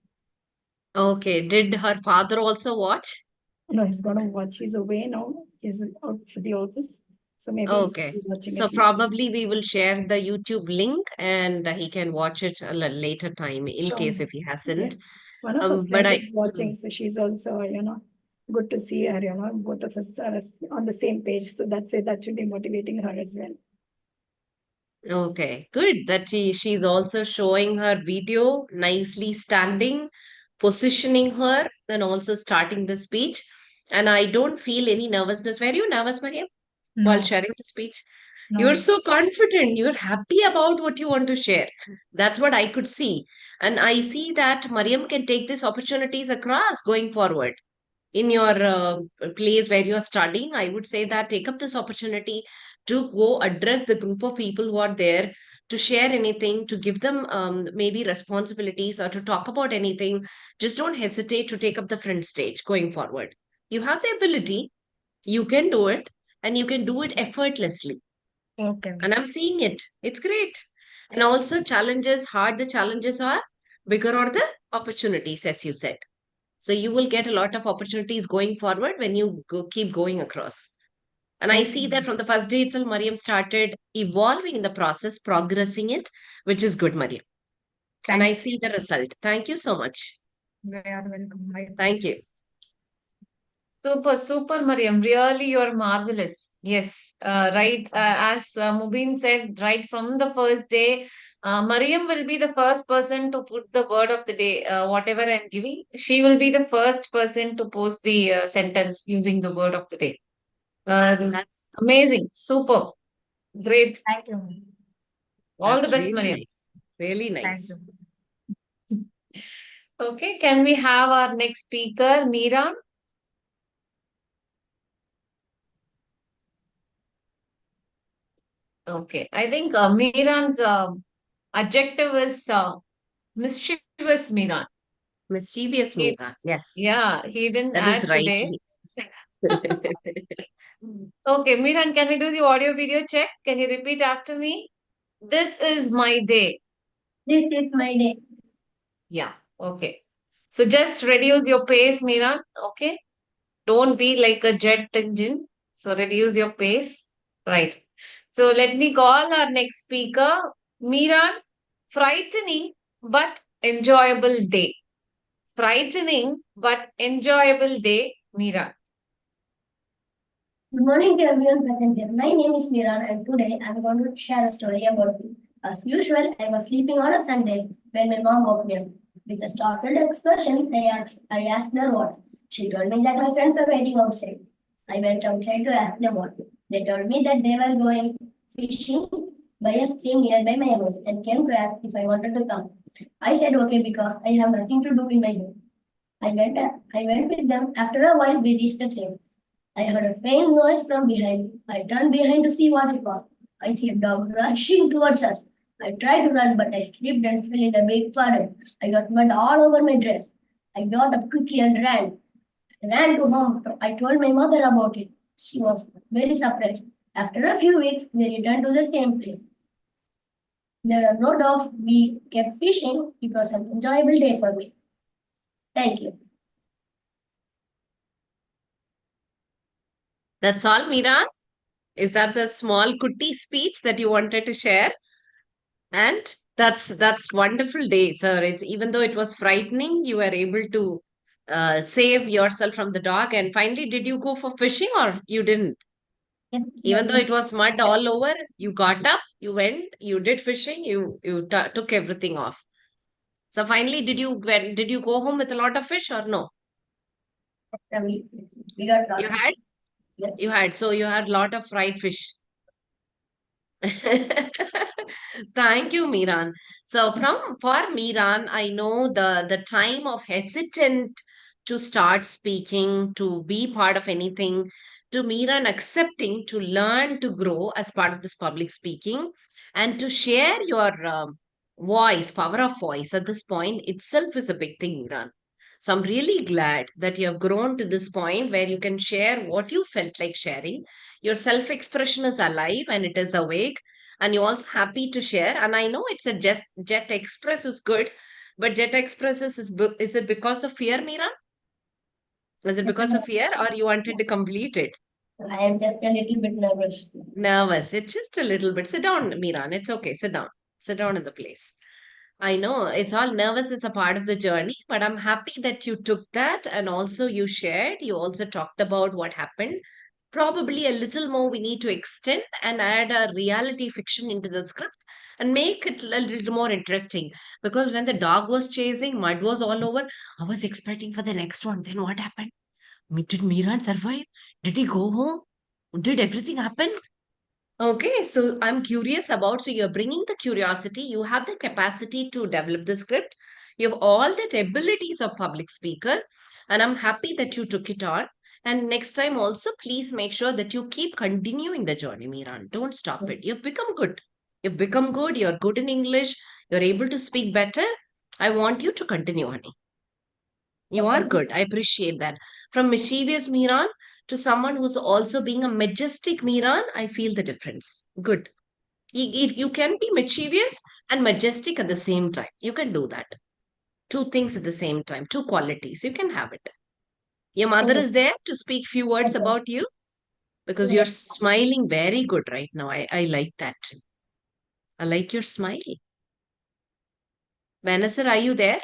Okay. Did her father also watch? No, he's going to watch. He's away now. He's out for the office. So maybe he'll Okay. be watching So it later. probably we will share the YouTube link and he can watch it a later time in Sure. case if he Yeah. hasn't. One of her But friends is watching, so she's also, good to see her, both of us are on the same page. So that's why that should be motivating her as well. okay, good that she's also showing her video, nicely standing, positioning her, and also starting the speech. And I don't feel any nervousness. Were you nervous, Mariam, while No, sharing the speech? no. You're so confident. You're happy about what you want to share. That's what I could see. And I see that Mariam can take these opportunities across going forward. In your place where you're studying, I would say that take up this opportunity to go address the group of people who are there, to share anything, to give them maybe responsibilities or to talk about anything. Just don't hesitate to take up the front stage going forward. You have the ability, you can do it, and you can do it effortlessly. Okay. And I'm seeing it. It's great. And also, challenges, hard the challenges are, bigger are the opportunities, as you said. So you will get a lot of opportunities going forward when you keep going across. And I see that from the first day itself, Mariam started evolving in the process, progressing it, which is good, Mariam. And I see the result. Thank you so much. You are welcome. Thank you. Super, super, Mariam. Really, you're marvelous. Yes, right. As Mubin said, right from the first day, Mariam will be the first person to put the word of the day, whatever I'm giving. She will be the first person to post the sentence using the word of the day. That's amazing. Super. Great. Thank you. All That's the best, really Mariam. nice. Really Thank nice. you. Okay, can we have our next speaker, Meeran? Okay, I think Meeran's adjective is mischievous, Meeran. Mischievous, He, Meera. Yes, yeah, he didn't that is add right. today. Okay, Meeran, can we do the audio video check? Can you repeat after me? This is my day. This is my day. Yeah, okay. So just reduce your pace, Meeran. Okay. Don't be like a jet engine. So reduce your pace. Right. So let me call our next speaker, Meeran. Frightening but enjoyable day. Frightening but enjoyable day, Meeran. Good morning to everyone present here. My name is Miran and today I'm going to share a story about me. As usual, I was sleeping on a Sunday when my mom woke me up. With a startled expression, I asked her what. She told me that my friends were waiting outside. I went outside to ask them what. They told me that they were going fishing by a stream nearby my house and came to ask if I wanted to come. I said okay because I have nothing to do in my home. I went with them. After a while, we reached the stream. I heard a faint noise from behind. I turned behind to see what it was. I see a dog rushing towards us. I tried to run, but I slipped and fell in a big puddle. I got mud all over my dress. I got up quickly and ran. I ran to home. I told my mother about it. She was very surprised. After a few weeks, we returned to the same place. There are no dogs. We kept fishing. It was an enjoyable day for me. Thank you. That's all, Meeran? Is that the small kutti speech that you wanted to share? And that's wonderful day, sir. It's even though it was frightening, you were able to save yourself from the dog. And finally, did you go for fishing or you didn't? Yes, Even though it was mud all over, you got up, you went, you did fishing, you took everything off. So finally, did you go home with a lot of fish or no? We got lost. You had? Yes. You had. So you had a lot of fried fish. Thank you, Miran. So for Miran, I know the time of hesitant to start speaking, to be part of anything, to Miran accepting to learn to grow as part of this public speaking and to share your voice, power of voice at this point itself is a big thing, Miran. So I'm really glad that you have grown to this point where you can share what you felt like sharing. Your self expression is alive and it is awake, and you're also happy to share. And I know it's a Jet Express is good, but Jet Express is it because of fear, Mira? Is it because of fear, or you wanted to complete it? I am just a little bit nervous. Nervous. It's just a little bit. Sit down, Miran. It's okay. Sit down. Sit down in the place. I know it's all nervous is a part of the journey, but I'm happy that you took that and also you shared. You also talked about what happened. Probably a little more we need to extend and add a reality fiction into the script and make it a little more interesting. Because when the dog was chasing, mud was all over, I was expecting for the next one. Then what happened? Did Miran survive? Did he go home? Did everything happen? Okay, so I'm curious about, so you're bringing the curiosity, you have the capacity to develop the script, you have all the abilities of public speaker, and I'm happy that you took it on. And next time also, please make sure that you keep continuing the journey, Miran. Don't stop it. You've become good. You've become good. You're good in English. You're able to speak better. I want you to continue, honey. You are good. I appreciate that. From mischievous Miran to someone who's also being a majestic Miran, I feel the difference. Good. You can be mischievous and majestic at the same time. You can do that. Two things at the same time, two qualities. You can have it. Your mother is there to speak few words about you because you're smiling very good right now. I like that. I like your smile. Vanessa, are you there?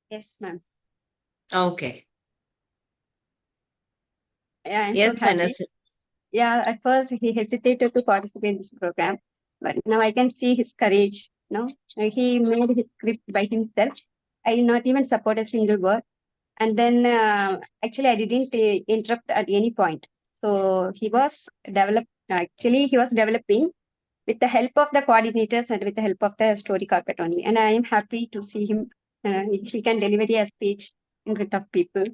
Yes, ma'am. Okay. Yeah, I'm Yes, so happy. Vanessa. Yeah, at first he hesitated to participate in this program, but now I can see his courage. No, he made his script by himself. I did not even support a single word. And then actually I didn't interrupt at any point. So he was developing with the help of the coordinators and with the help of the story carpet only. And I am happy to see him. He can deliver a speech in front of people.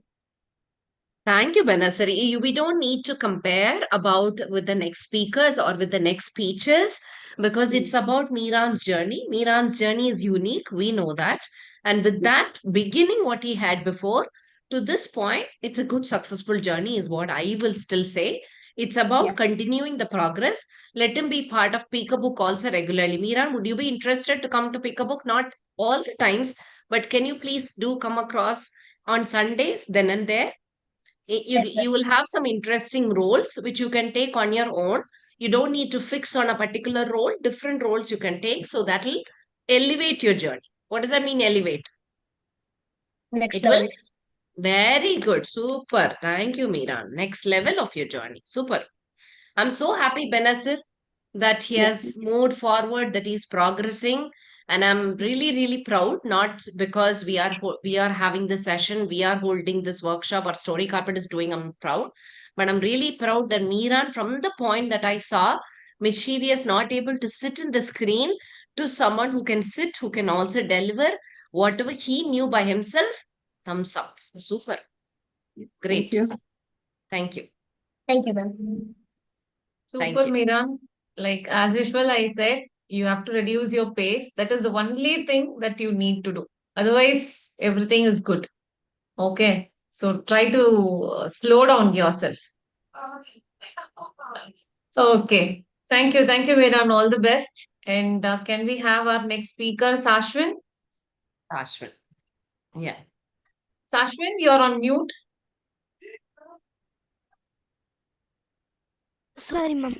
Thank you, Banasari. We don't need to compare about with the next speakers or with the next speeches because it's about Miran's journey. Miran's journey is unique. We know that. And with that, beginning what he had before to this point, it's a good, successful journey, is what I will still say. It's about continuing the progress. Let him be part of Pick a Book also regularly. Miran, would you be interested to come to Pick a Book? Not all the times, but can you please do come across on Sundays, then and there? You will have some interesting roles which you can take on your own. You don't need to fix on a particular role. Different roles you can take, so that will elevate your journey. What does that mean, elevate? Next It will. level. Very good. Super. Thank you, Miran. Next level of your journey. Super. I'm so happy, Benazir, that he has moved forward, that he's progressing. And I'm really, really proud, not because we are having this session, we are holding this workshop, or Story Carpet is doing, I'm proud. But I'm really proud that Miran, from the point that I saw, mischievous, not able to sit in the screen, to someone who can sit, who can also deliver whatever he knew by himself. Thumbs up. Super. Great. Thank you. Thank you. Thank you, ma'am. Super, Miran. Like as usual, I said, you have to reduce your pace. That is the only thing that you need to do. Otherwise, everything is good. Okay. So try to slow down yourself. Okay. Thank you. Thank you, Miran. All the best. And can we have our next speaker, Sashwin? Ashwin. Yeah. Sashwin, you're on mute. Sorry, ma'am.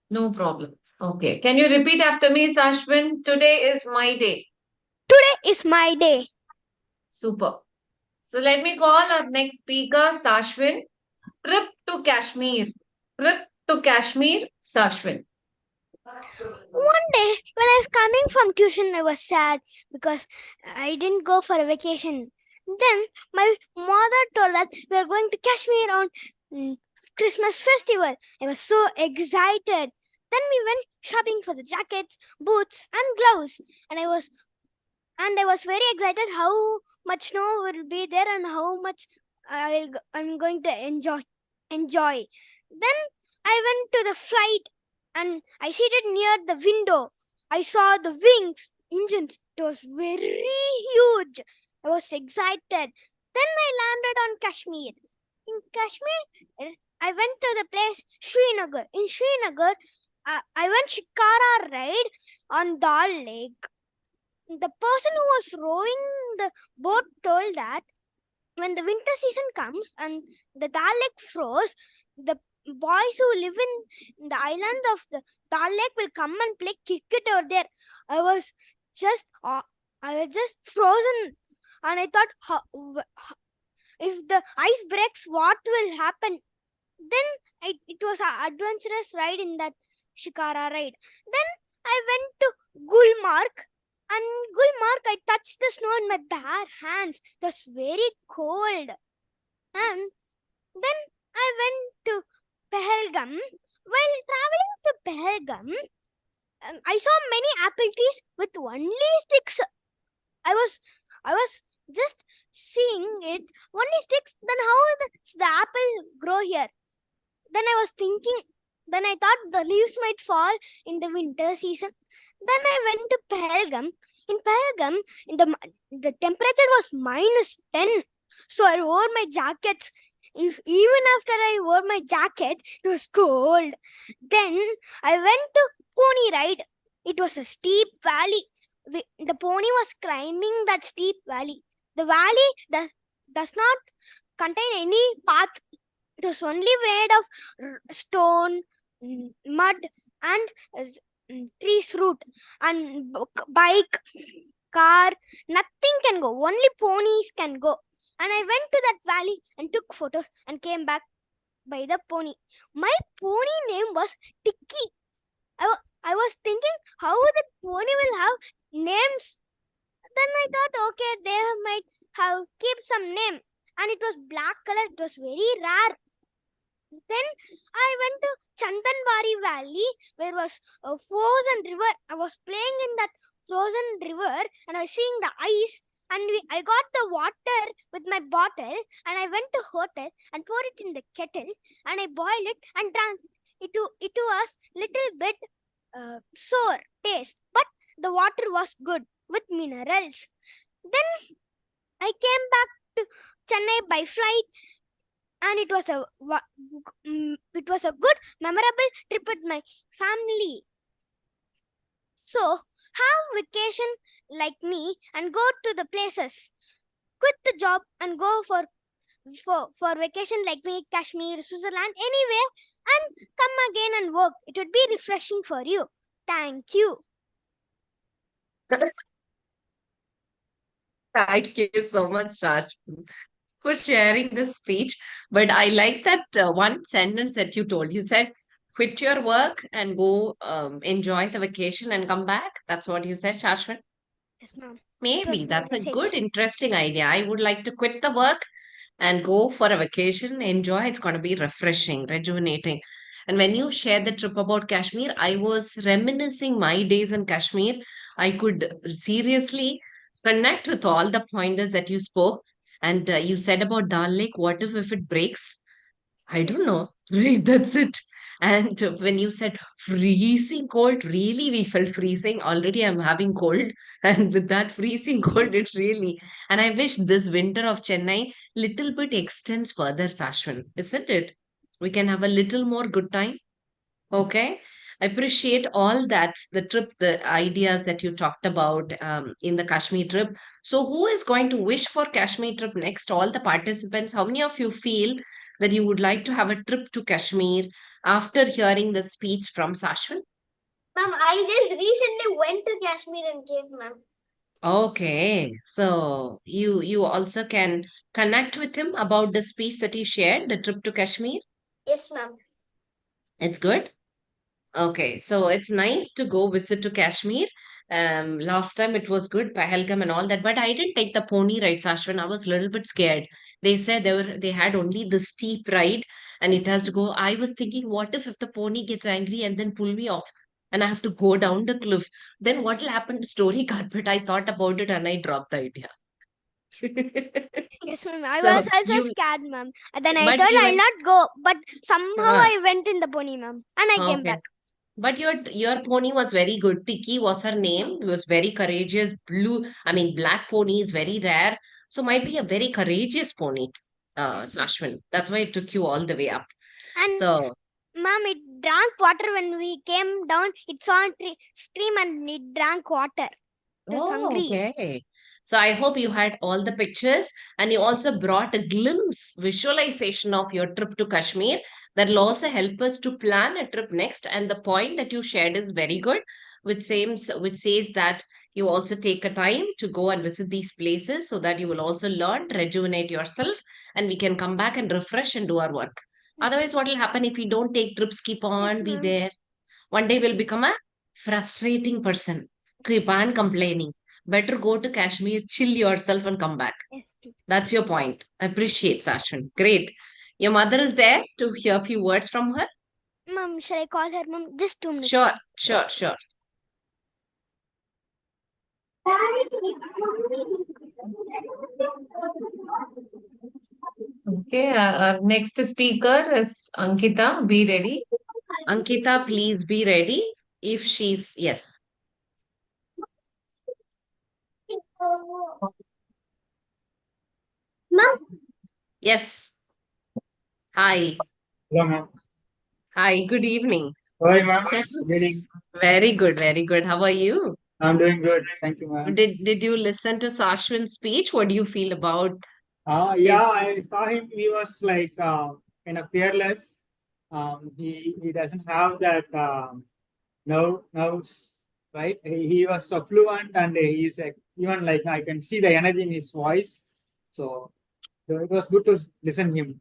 No problem. Okay. Can you repeat after me, Sashwin? Today is my day. Today is my day. Super. So let me call our next speaker, Sashwin. Trip to Kashmir. Trip to Kashmir, Sashwin. One day, when I was coming from tuition, I was sad because I didn't go for a vacation. Then my mother told that we are going to Kashmir on Christmas festival. I was so excited. Then we went shopping for the jackets, boots, and gloves, and I was very excited how much snow will be there and how much I'm going to enjoy. Then I went to the flight and I seated near the window. I saw the wings, engines. It was very huge. I was excited. Then I landed on Kashmir. In Kashmir, I went to the place Srinagar. In Srinagar, I went shikara ride on Dal Lake. The person who was rowing the boat told that when the winter season comes and the Dal Lake froze, the boys who live in the island of the Dal Lake will come and play cricket over there. I was just frozen, and I thought, if the ice breaks, what will happen? Then it was an adventurous ride in that shikara ride. Then I went to Gulmarg. And Gulmarg, I touched the snow in my bare hands. It was very cold. And then I went to Pahalgam. While traveling to Pahalgam, I saw many apple trees with only sticks. I was just seeing it only sticks. Then how does the apple grow here? Then I was thinking. Then I thought the leaves might fall in the winter season. Then I went to Pahalgam. In Pahalgam, the temperature was -10. So I wore my jackets. Even after I wore my jacket, it was cold. Then I went to pony ride. It was a steep valley. The pony was climbing that steep valley. The valley does not contain any path. It was only made of stone, mud, and trees root, and bike, car, nothing can go. Only ponies can go. And I went to that valley and took photos and came back by the pony. My pony name was Tiki. I was thinking how the pony will have names. Then I thought, okay, they might have keep some name. And it was black color. It was very rare. Then I went to Chandanbari Valley, where was a frozen river. I was playing in that frozen river, and I was seeing the ice. And I got the water with my bottle, and I went to hotel and poured it in the kettle, and I boiled it and drank. It was little bit sour taste, but the water was good with minerals. Then I came back to Chennai by flight, and it was a good memorable trip with my family. So have vacation like me and go to the places. Quit the job and go for vacation like me, Kashmir, Switzerland, anywhere, and come again and work. It would be refreshing for you. Thank you. Thank you so much, Shashwin, for sharing this speech. But I like that one sentence that you told. You said, quit your work and go enjoy the vacation and come back. That's what you said, Shashwin. Yes, ma'am. Maybe that's a message. good, interesting idea. I would like to quit the work and go for a vacation, enjoy. It's going to be refreshing, rejuvenating. And when you shared the trip about Kashmir, I was reminiscing my days in Kashmir. I could seriously connect with all the pointers that you spoke. And you said about Dal Lake, what if it breaks? I don't know. Right, that's it. And when you said freezing cold, really, we felt freezing. Already, I'm having cold. And with that freezing cold, it really. And I wish this winter of Chennai little bit extends further, Sashwin, isn't it? We can have a little more good time. Okay. I appreciate all that, the trip, the ideas that you talked about in the Kashmir trip. So, who is going to wish for Kashmir trip next? All the participants, how many of you feel that you would like to have a trip to Kashmir after hearing the speech from Sashwin? Ma'am, I just recently went to Kashmir and came, ma'am. Okay, so you also can connect with him about the speech that he shared, the trip to Kashmir. Yes, ma'am. It's good. Okay, so it's nice to go visit to Kashmir. Last time it was good, Pahalgam and all that, but I didn't take the pony ride, Sashwan. I was a little bit scared. They said they had only the steep ride and it has to go. I was thinking, what if the pony gets angry and then pull me off and I have to go down the cliff? Then what will happen to story carpet? I thought about it and I dropped the idea. Yes, ma'am. I So was also you, scared, ma'am. And then I but thought you I'll went, not go, but somehow ah, I went in the pony, ma'am, and I came okay. back. But your pony was very good. Tiki was her name. It was very courageous. Black pony is very rare. So might be a very courageous pony, Sashwin. That's why it took you all the way up. And So ma'am, it drank water when we came down. It saw a stream and it drank water. It was hungry. okay. So I hope you had all the pictures and you also brought a glimpse, visualization of your trip to Kashmir that will also help us to plan a trip next. And the point that you shared is very good, which says that you also take a time to go and visit these places so that you will also learn, rejuvenate yourself, and we can come back and refresh and do our work. Otherwise, what will happen if we don't take trips, keep on be ma'am. there? One day we'll become a frustrating person, keep on complaining. better go to Kashmir, chill yourself, and come back. Yes, true. That's your point. I appreciate, Sashwin. Great. Your mother is there to hear a few words from her? Mom, shall I call her, Mom? Just 2 minutes. Sure, sure, sure. Okay, our next speaker is Ankita. Be ready. Ankita, please be ready. If she's, yes. Mom. Yes. Hi. Hello, ma'am. Hi, good evening. Hi, ma'am. Good evening. Very good, very good. How are you? I'm doing good. Thank you, ma'am. Did you listen to Sashwin's speech? What do you feel about Yeah, his I saw him. He was like kind of fearless. He doesn't have that nerves, right? He was so fluent, and he's like, even like I can see the energy in his voice. So it was good to listen him.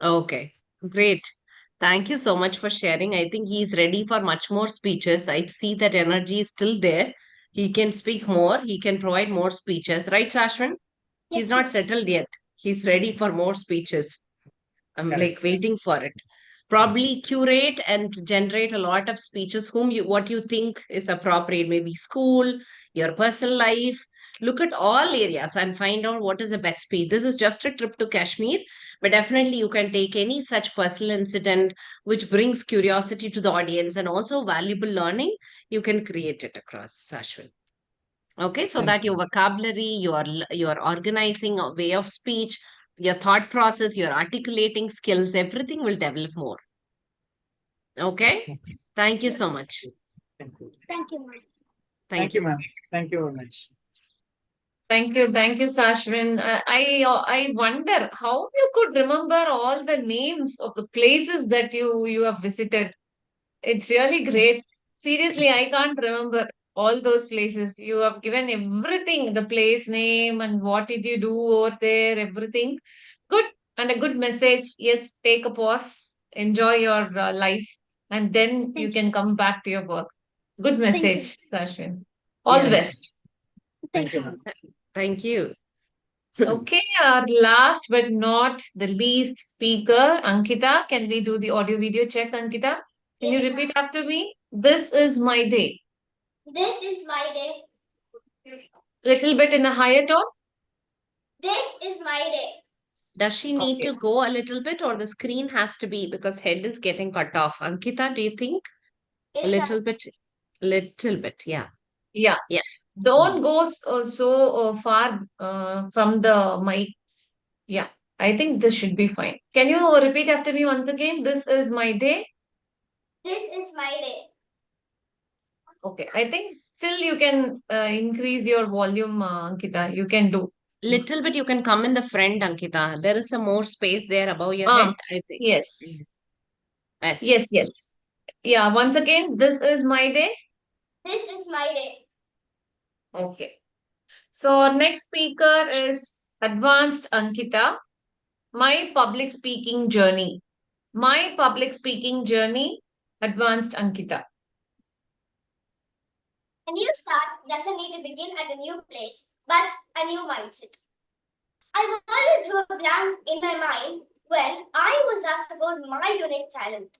Okay, great. Thank you so much for sharing. I think he's ready for much more speeches. I see that energy is still there. He can speak more. He can provide more speeches. Right, Sashwin? He's Yes, not ma'am. settled yet. He's ready for more speeches. I'm Correct. like waiting for it. Probably curate and generate a lot of speeches what you think is appropriate, maybe school, your personal life. Look at all areas and find out what is the best speech. This is just a trip to Kashmir, but definitely you can take any such personal incident which brings curiosity to the audience and also valuable learning. You can create it across, Ashwin. Okay, so Thank that you. your vocabulary, your organizing a way of speech, your thought process, your articulating skills, everything will develop more. Okay, thank you so much. Thank you. Thank you, Mom. Thank you, you. ma'am. Thank you very much. Thank you, Sashwin. I wonder how you could remember all the names of the places that you have visited. It's really great. Seriously, I can't remember all those places. You have given everything, the place name and what did you do over there, everything. Good and a good message. Yes, take a pause, enjoy your life, and then you Thank can come back to your work. Good Thank you. message, Sashwin. All the Yes, best. Thank you, ma'am. Mom. thank you. Okay, our last but not the least speaker, Ankita. Can we do the audio video check, Ankita? Can you Yes, repeat ma'am. after me? This is my day. This is my day. Little bit in a higher tone. This is my day. Does she need Okay. to go a little bit or the screen has to be because head is getting cut off? Ankita, do you think? A Yes, ma'am. little bit, yeah. Yeah. Yeah. Don't go so far from the mic. Yeah. I think this should be fine. Can you repeat after me once again? This is my day. This is my day. Okay. I think still you can increase your volume, Ankita. You can do. Little bit you can come in the front, Ankita. There is some more space there above your head, I think. Yes. Yes. Yes, yes. Yeah, once again, this is my day. This is my day. Okay. So our next speaker is Advanced Ankita. My public speaking journey. My public speaking journey, Advanced Ankita. A new start doesn't need to begin at a new place, but a new mindset. I wanted to a blank in my mind when I was asked about my unique talent.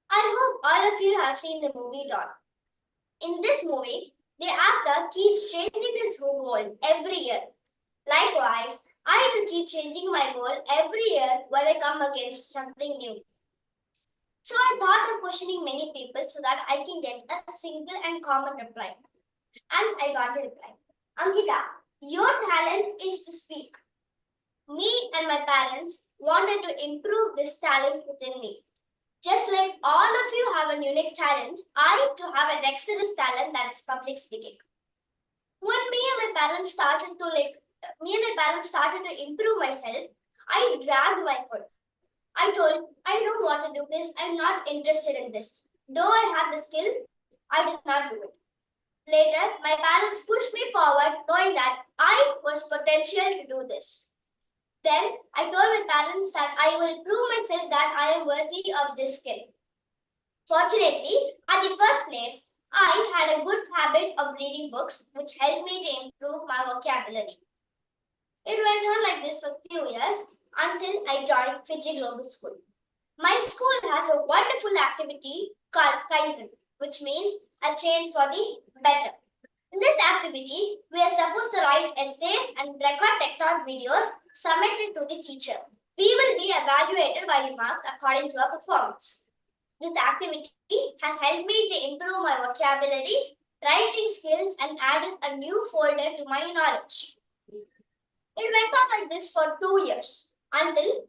I hope all of you have seen the movie Dawn. In this movie, the actor keeps changing his goal every year. Likewise, I have to keep changing my goal every year when I come against something new. So I thought of questioning many people so that I can get a single and common reply. And I got a reply. Ankita, your talent is to speak. Me and my parents wanted to improve this talent within me. Just like all of you have a unique talent, I too have a dexterous talent that is public speaking. When me and my parents started to improve myself, I dragged my foot. I told, I don't want to do this. I'm not interested in this. Though I had the skill, I did not do it. Later, my parents pushed me forward, knowing that I was potential to do this. Then I told my parents that I will prove myself that I am worthy of this skill. Fortunately, at the first place, I had a good habit of reading books, which helped me to improve my vocabulary. It went on like this for a few years until I joined Fiji Global School. My school has a wonderful activity called Kaizen, which means a change for the better. In this activity, we are supposed to write essays and record TikTok videos submitted to the teacher. We will be evaluated by the marks according to our performance. This activity has helped me to improve my vocabulary, writing skills, and added a new folder to my knowledge. It went on like this for 2 years until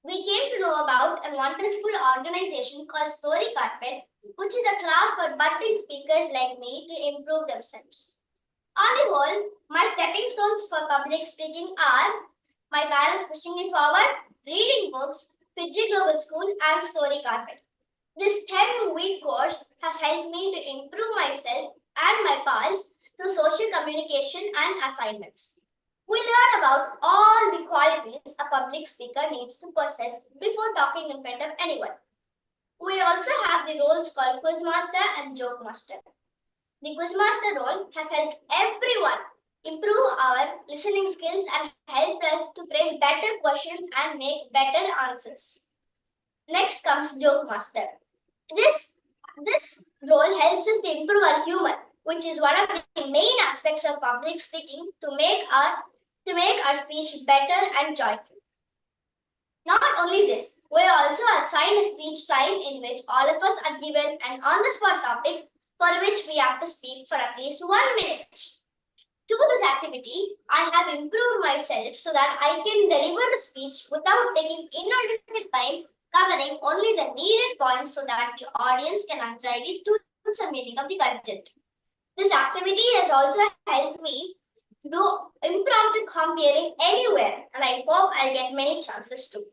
we came to know about a wonderful organization called Story Carpet, which is a class for budding speakers like me to improve themselves. On the whole, my stepping stones for public speaking are my parents pushing me forward, reading books, Fiji Global School, and Story Carpet. This 10-week course has helped me to improve myself and my pals through social communication and assignments. We learn about all the qualities a public speaker needs to possess before talking in front of anyone. We also have the roles called Quizmaster and Joke Master. The Quizmaster role has helped everyone improve our listening skills and helped us to frame better questions and make better answers. Next comes Joke Master. This role helps us to improve our humor, which is one of the main aspects of public speaking to make our speech better and joyful. Not only this, we are also assigned a speech time in which all of us are given an on-the-spot topic for which we have to speak for at least 1 minute. Through this activity, I have improved myself so that I can deliver the speech without taking inordinate time, covering only the needed points so that the audience can enjoy the truth and meaning of the content. This activity has also helped me do impromptu comparing anywhere, and I hope I'll get many chances to.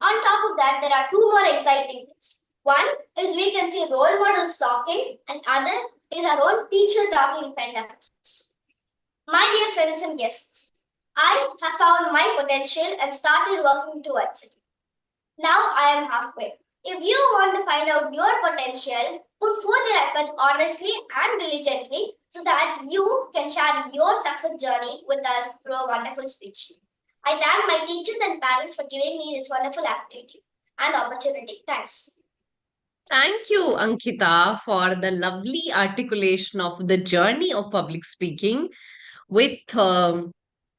On top of that, there are 2 more exciting things. One is we can see role models talking, and other is our own teacher talking in front of us. My dear friends and guests, I have found my potential and started working towards it. Now I am halfway. If you want to find out your potential, put forth your efforts honestly and diligently so that you can share your success journey with us through a wonderful speech. I thank my teachers and parents for giving me this wonderful activity and opportunity. Thanks. Thank you, Ankita, for the lovely articulation of the journey of public speaking with the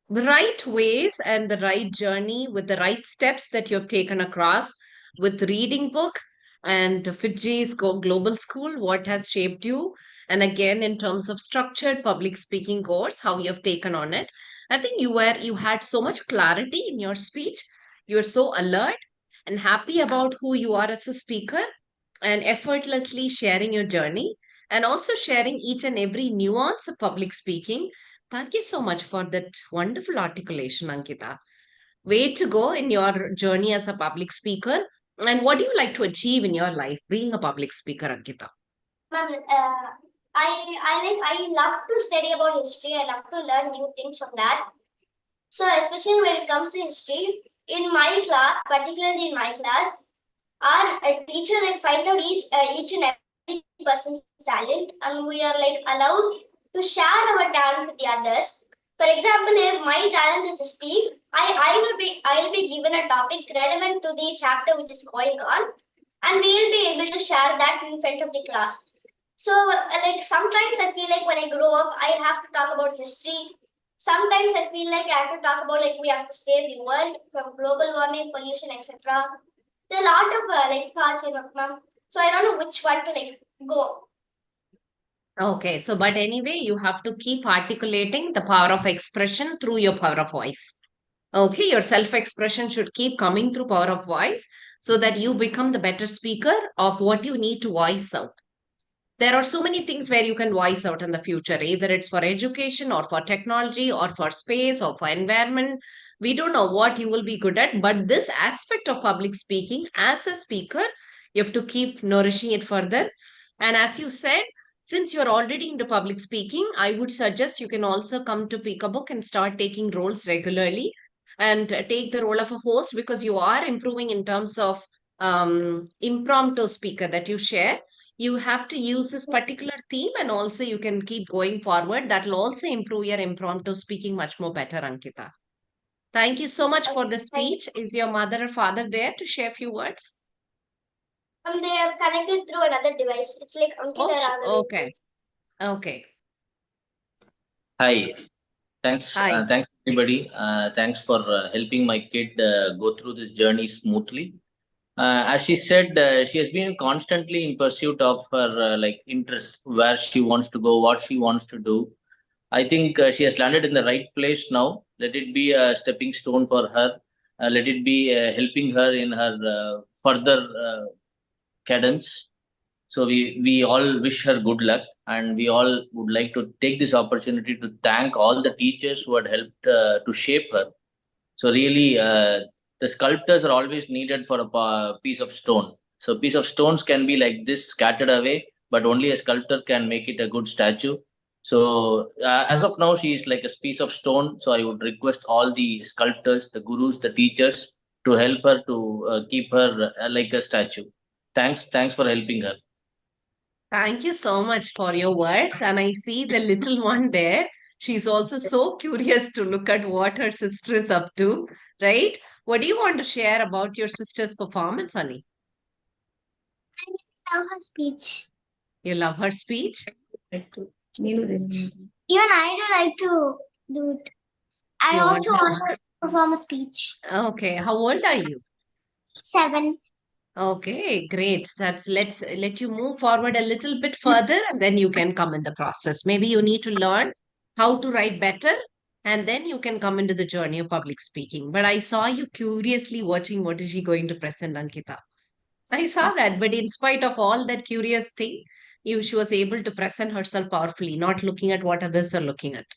right ways and the right journey, with the right steps that you have taken across with reading book and Fiji's Global School, what has shaped you. And again, in terms of structured public speaking course, how you have taken on it. I think you had so much clarity in your speech. You are so alert and happy about who you are as a speaker and effortlessly sharing your journey and also sharing each and every nuance of public speaking. Thank you so much for that wonderful articulation, Ankita. Way to go in your journey as a public speaker. And what do you like to achieve in your life being a public speaker, Ankita? Ma'am, I love to study about history. I love to learn new things from that. So especially when it comes to history, in my class, particularly in my class, our teacher finds out each and every person's talent, and we are allowed to share our talent with the others. For example, if my talent is to speak, I'll be given a topic relevant to the chapter which is going on, and we'll be able to share that in front of the class. So sometimes I feel like when I grow up, I have to talk about history. Sometimes I feel like I have to talk about we have to save the world from global warming, pollution, etc. There are a lot of thoughts, ma'am. So I don't know which one to go. Okay, so but anyway, you have to keep articulating the power of expression through your power of voice. Okay, your self-expression should keep coming through power of voice so that you become the better speaker of what you need to voice out. There are so many things where you can voice out in the future, either it's for education or for technology or for space or for environment. We don't know what you will be good at, but this aspect of public speaking as a speaker, you have to keep nourishing it further. And as you said, since you're already into public speaking, I would suggest you can also come to Pick a Book and start taking roles regularly and take the role of a host because you are improving in terms of impromptu speaker that you share. You have to use this particular theme, and also you can keep going forward. That will also improve your impromptu speaking much more better, Ankita. Thank you so much for the speech. Is your mother or father there to share a few words? They have connected through another device. It's like Ankita Raghavan. Okay. Okay. Hi. Thanks. Hi. Thanks everybody. Thanks for helping my kid go through this journey smoothly. As she said, she has been constantly in pursuit of her like interest, where she wants to go, what she wants to do. I think she has landed in the right place now. Let it be a stepping stone for her. Let it be helping her in her further cadence. So we all wish her good luck, and we all would like to take this opportunity to thank all the teachers who had helped to shape her. So really, the sculptors are always needed for a piece of stone. So piece of stones can be like this scattered away, but only a sculptor can make it a good statue. So as of now, she is like a piece of stone. So I would request all the sculptors, the gurus, the teachers to help her to keep her like a statue. Thanks for helping her. Thank you so much for your words. And I see the little one there. She's also so curious to look at what her sister is up to, right? What do you want to share about your sister's performance, honey? I love her speech. You love her speech? Even I do like to do it. I You want also to- want to perform a speech. Okay. How old are you? 7. Okay, great. Let's let you move forward a little bit further, and then you can come in the process. Maybe you need to learn how to write better, and then you can come into the journey of public speaking. But I saw you curiously watching what is she going to present, Ankita. I saw that, but in spite of all that curious thing, she was able to present herself powerfully, not looking at what others are looking at.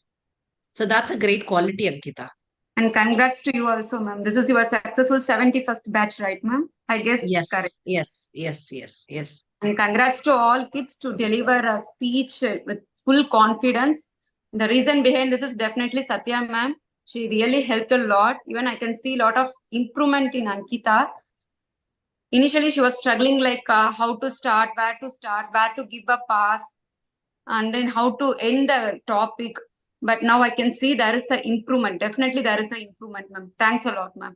So that's a great quality, Ankita. And congrats to you also, ma'am. This is your successful 71st batch, right, ma'am? I guess Yes, it's correct. yes. And congrats to all kids to deliver a speech with full confidence. The reason behind this is definitely Satya, ma'am. She really helped a lot. Even I can see a lot of improvement in Ankita. Initially, she was struggling like how to start, where to give a pass, and then how to end the topic. But now I can see there is the improvement. Definitely there is the improvement, ma'am. Thanks a lot, ma'am.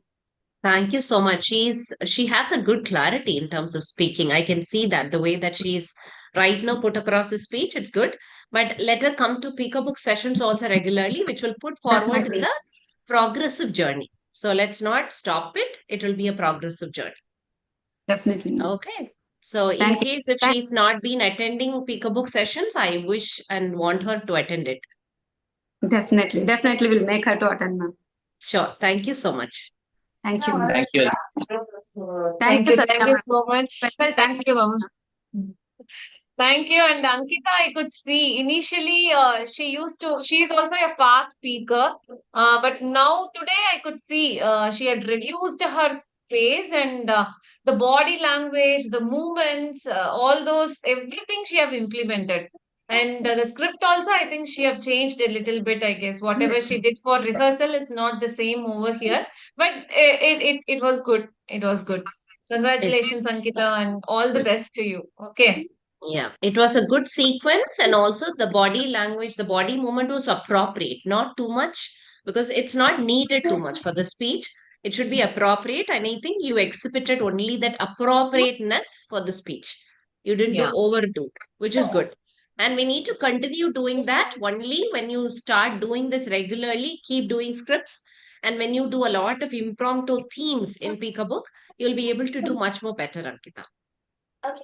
Thank you so much. She has a good clarity in terms of speaking. I can see that the way that she's right now put across the speech, it's good. But let her come to Peekabook sessions also regularly, which will put forward the progressive journey. So let's not stop it. It will be a progressive journey. Definitely. Okay. So in Thank you. case if she's not been attending Peekabook sessions, I wish and want her to attend it. Definitely will make her to attend, ma'am. Sure. Thank you so much. Thank you, ma'am. Thank you. Thank you, Satya, Thank you ma'am. so much. Special Thank you, Mama. Thank you. And Ankita, I could see initially she's also a fast speaker. But now today I could see she had reduced her face and the body language, the movements, all those, everything she have implemented. And the script also, I think she have changed a little bit, I guess. Whatever she did for rehearsal is not the same over here. But it was good. It was good. Congratulations, Ankita, and all the best to you. Okay. Yeah, it was a good sequence, and also the body language, the body movement was appropriate, not too much, because it's not needed too much for the speech. It should be appropriate, and I think you exhibited only that appropriateness for the speech. You didn't Yeah. do overdo, which is good. And we need to continue doing that only when you start doing this regularly, keep doing scripts. And when you do a lot of impromptu themes in Peekabook, you'll be able to do much more better, Ankita.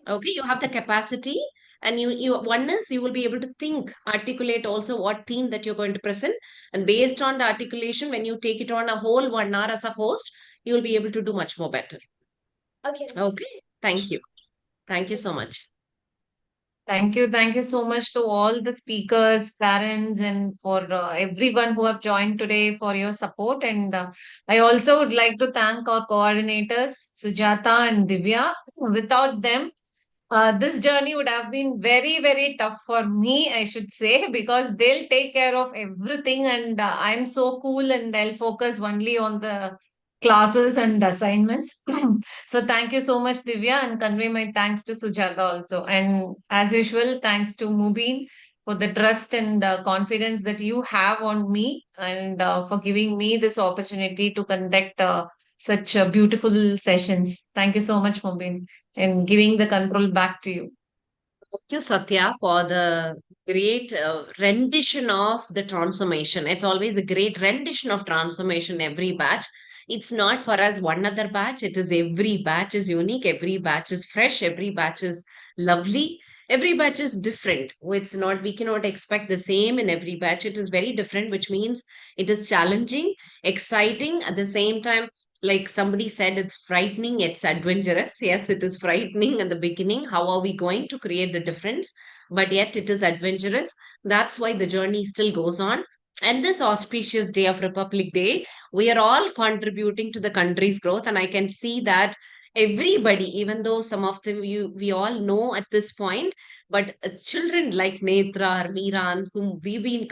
Okay, you have the capacity, and you one is you will be able to think, articulate also what theme that you're going to present, and based on the articulation, when you take it on a whole 1 hour as a host, you will be able to do much more better. Okay, thank you so much. Thank you. Thank you so much to all the speakers, parents, and for everyone who have joined today for your support. And I also would like to thank our coordinators, Sujata and Divya. Without them, this journey would have been very, very tough for me, I should say, because they'll take care of everything. And I'm so cool and I'll focus only on the classes and assignments. So thank you so much, Divya, and convey my thanks to Sujata also. And as usual, thanks to Mubin for the trust and confidence that you have on me, and for giving me this opportunity to conduct such beautiful sessions. Thank you so much, Mubin, and giving the control back to you. Thank you, Satya, for the great rendition of the transformation. It's always a great rendition of transformation every batch. It's not for us one other batch. It is every batch is unique. Every batch is fresh. Every batch is lovely. Every batch is different. It's not, we cannot expect the same in every batch. It is very different, which means it is challenging, exciting, at the same time, like somebody said, it's frightening, it's adventurous. Yes, it is frightening at the beginning. How are we going to create the difference? But yet it is adventurous. That's why the journey still goes on. And this auspicious day of Republic Day, we are all contributing to the country's growth. And I can see that everybody, even though some of them we all know at this point, but children like Netra or Miran, whom we've been,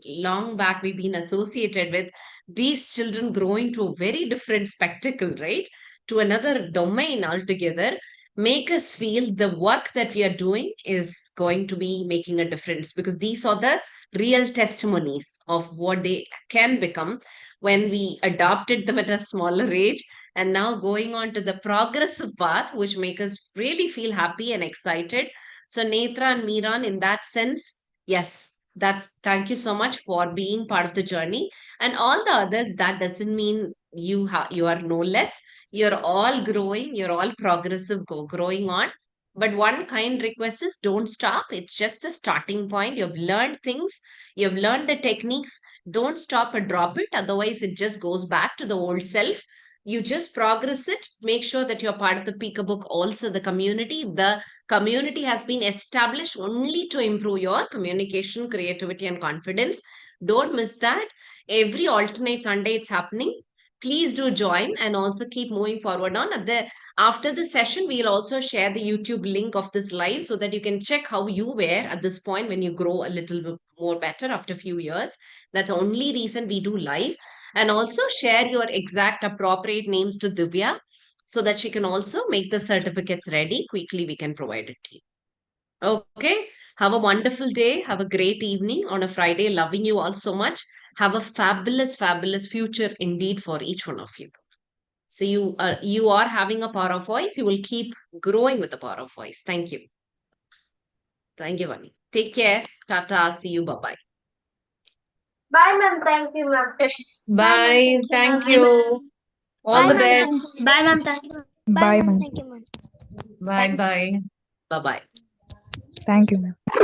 long back we've been associated with, these children growing to a very different spectacle, right? To another domain altogether, make us feel the work that we are doing is going to be making a difference, because these are the real testimonies of what they can become when we adopted them at a smaller age, and now going on to the progressive path, which make us really feel happy and excited. So Netra and Miran, in that sense, yes, that's, thank you so much for being part of the journey. And all the others, that doesn't mean you are no less. You're all growing, you're all progressive, growing on. But one kind request is, don't stop. It's just the starting point. You've learned things, you've learned the techniques. Don't stop or drop it, otherwise it just goes back to the old self. You just progress it. Make sure that you're part of the Peekabook, also the community. The community has been established only to improve your communication, creativity, and confidence. Don't miss that. Every alternate Sunday it's happening. Please do join and also keep moving forward on. After the session, we'll also share the YouTube link of this live so that you can check how you were at this point when you grow a little bit more better after a few years. That's the only reason we do live. And also share your exact appropriate names to Divya so that she can also make the certificates ready. Quickly, we can provide it to you. Okay. Have a wonderful day. Have a great evening on a Friday. Loving you all so much. Have a fabulous, fabulous future indeed for each one of you. So you are having a power of voice. You will keep growing with the power of voice. Thank you. Thank you, Vani. Take care. Tata. See you. Bye-bye. Bye, ma'am. Thank you, ma'am. Bye. Thank you. All the best. Bye, ma'am. Thank you. Bye, ma'am. Thank you, ma'am. Bye bye. Bye-bye. Thank you, ma'am.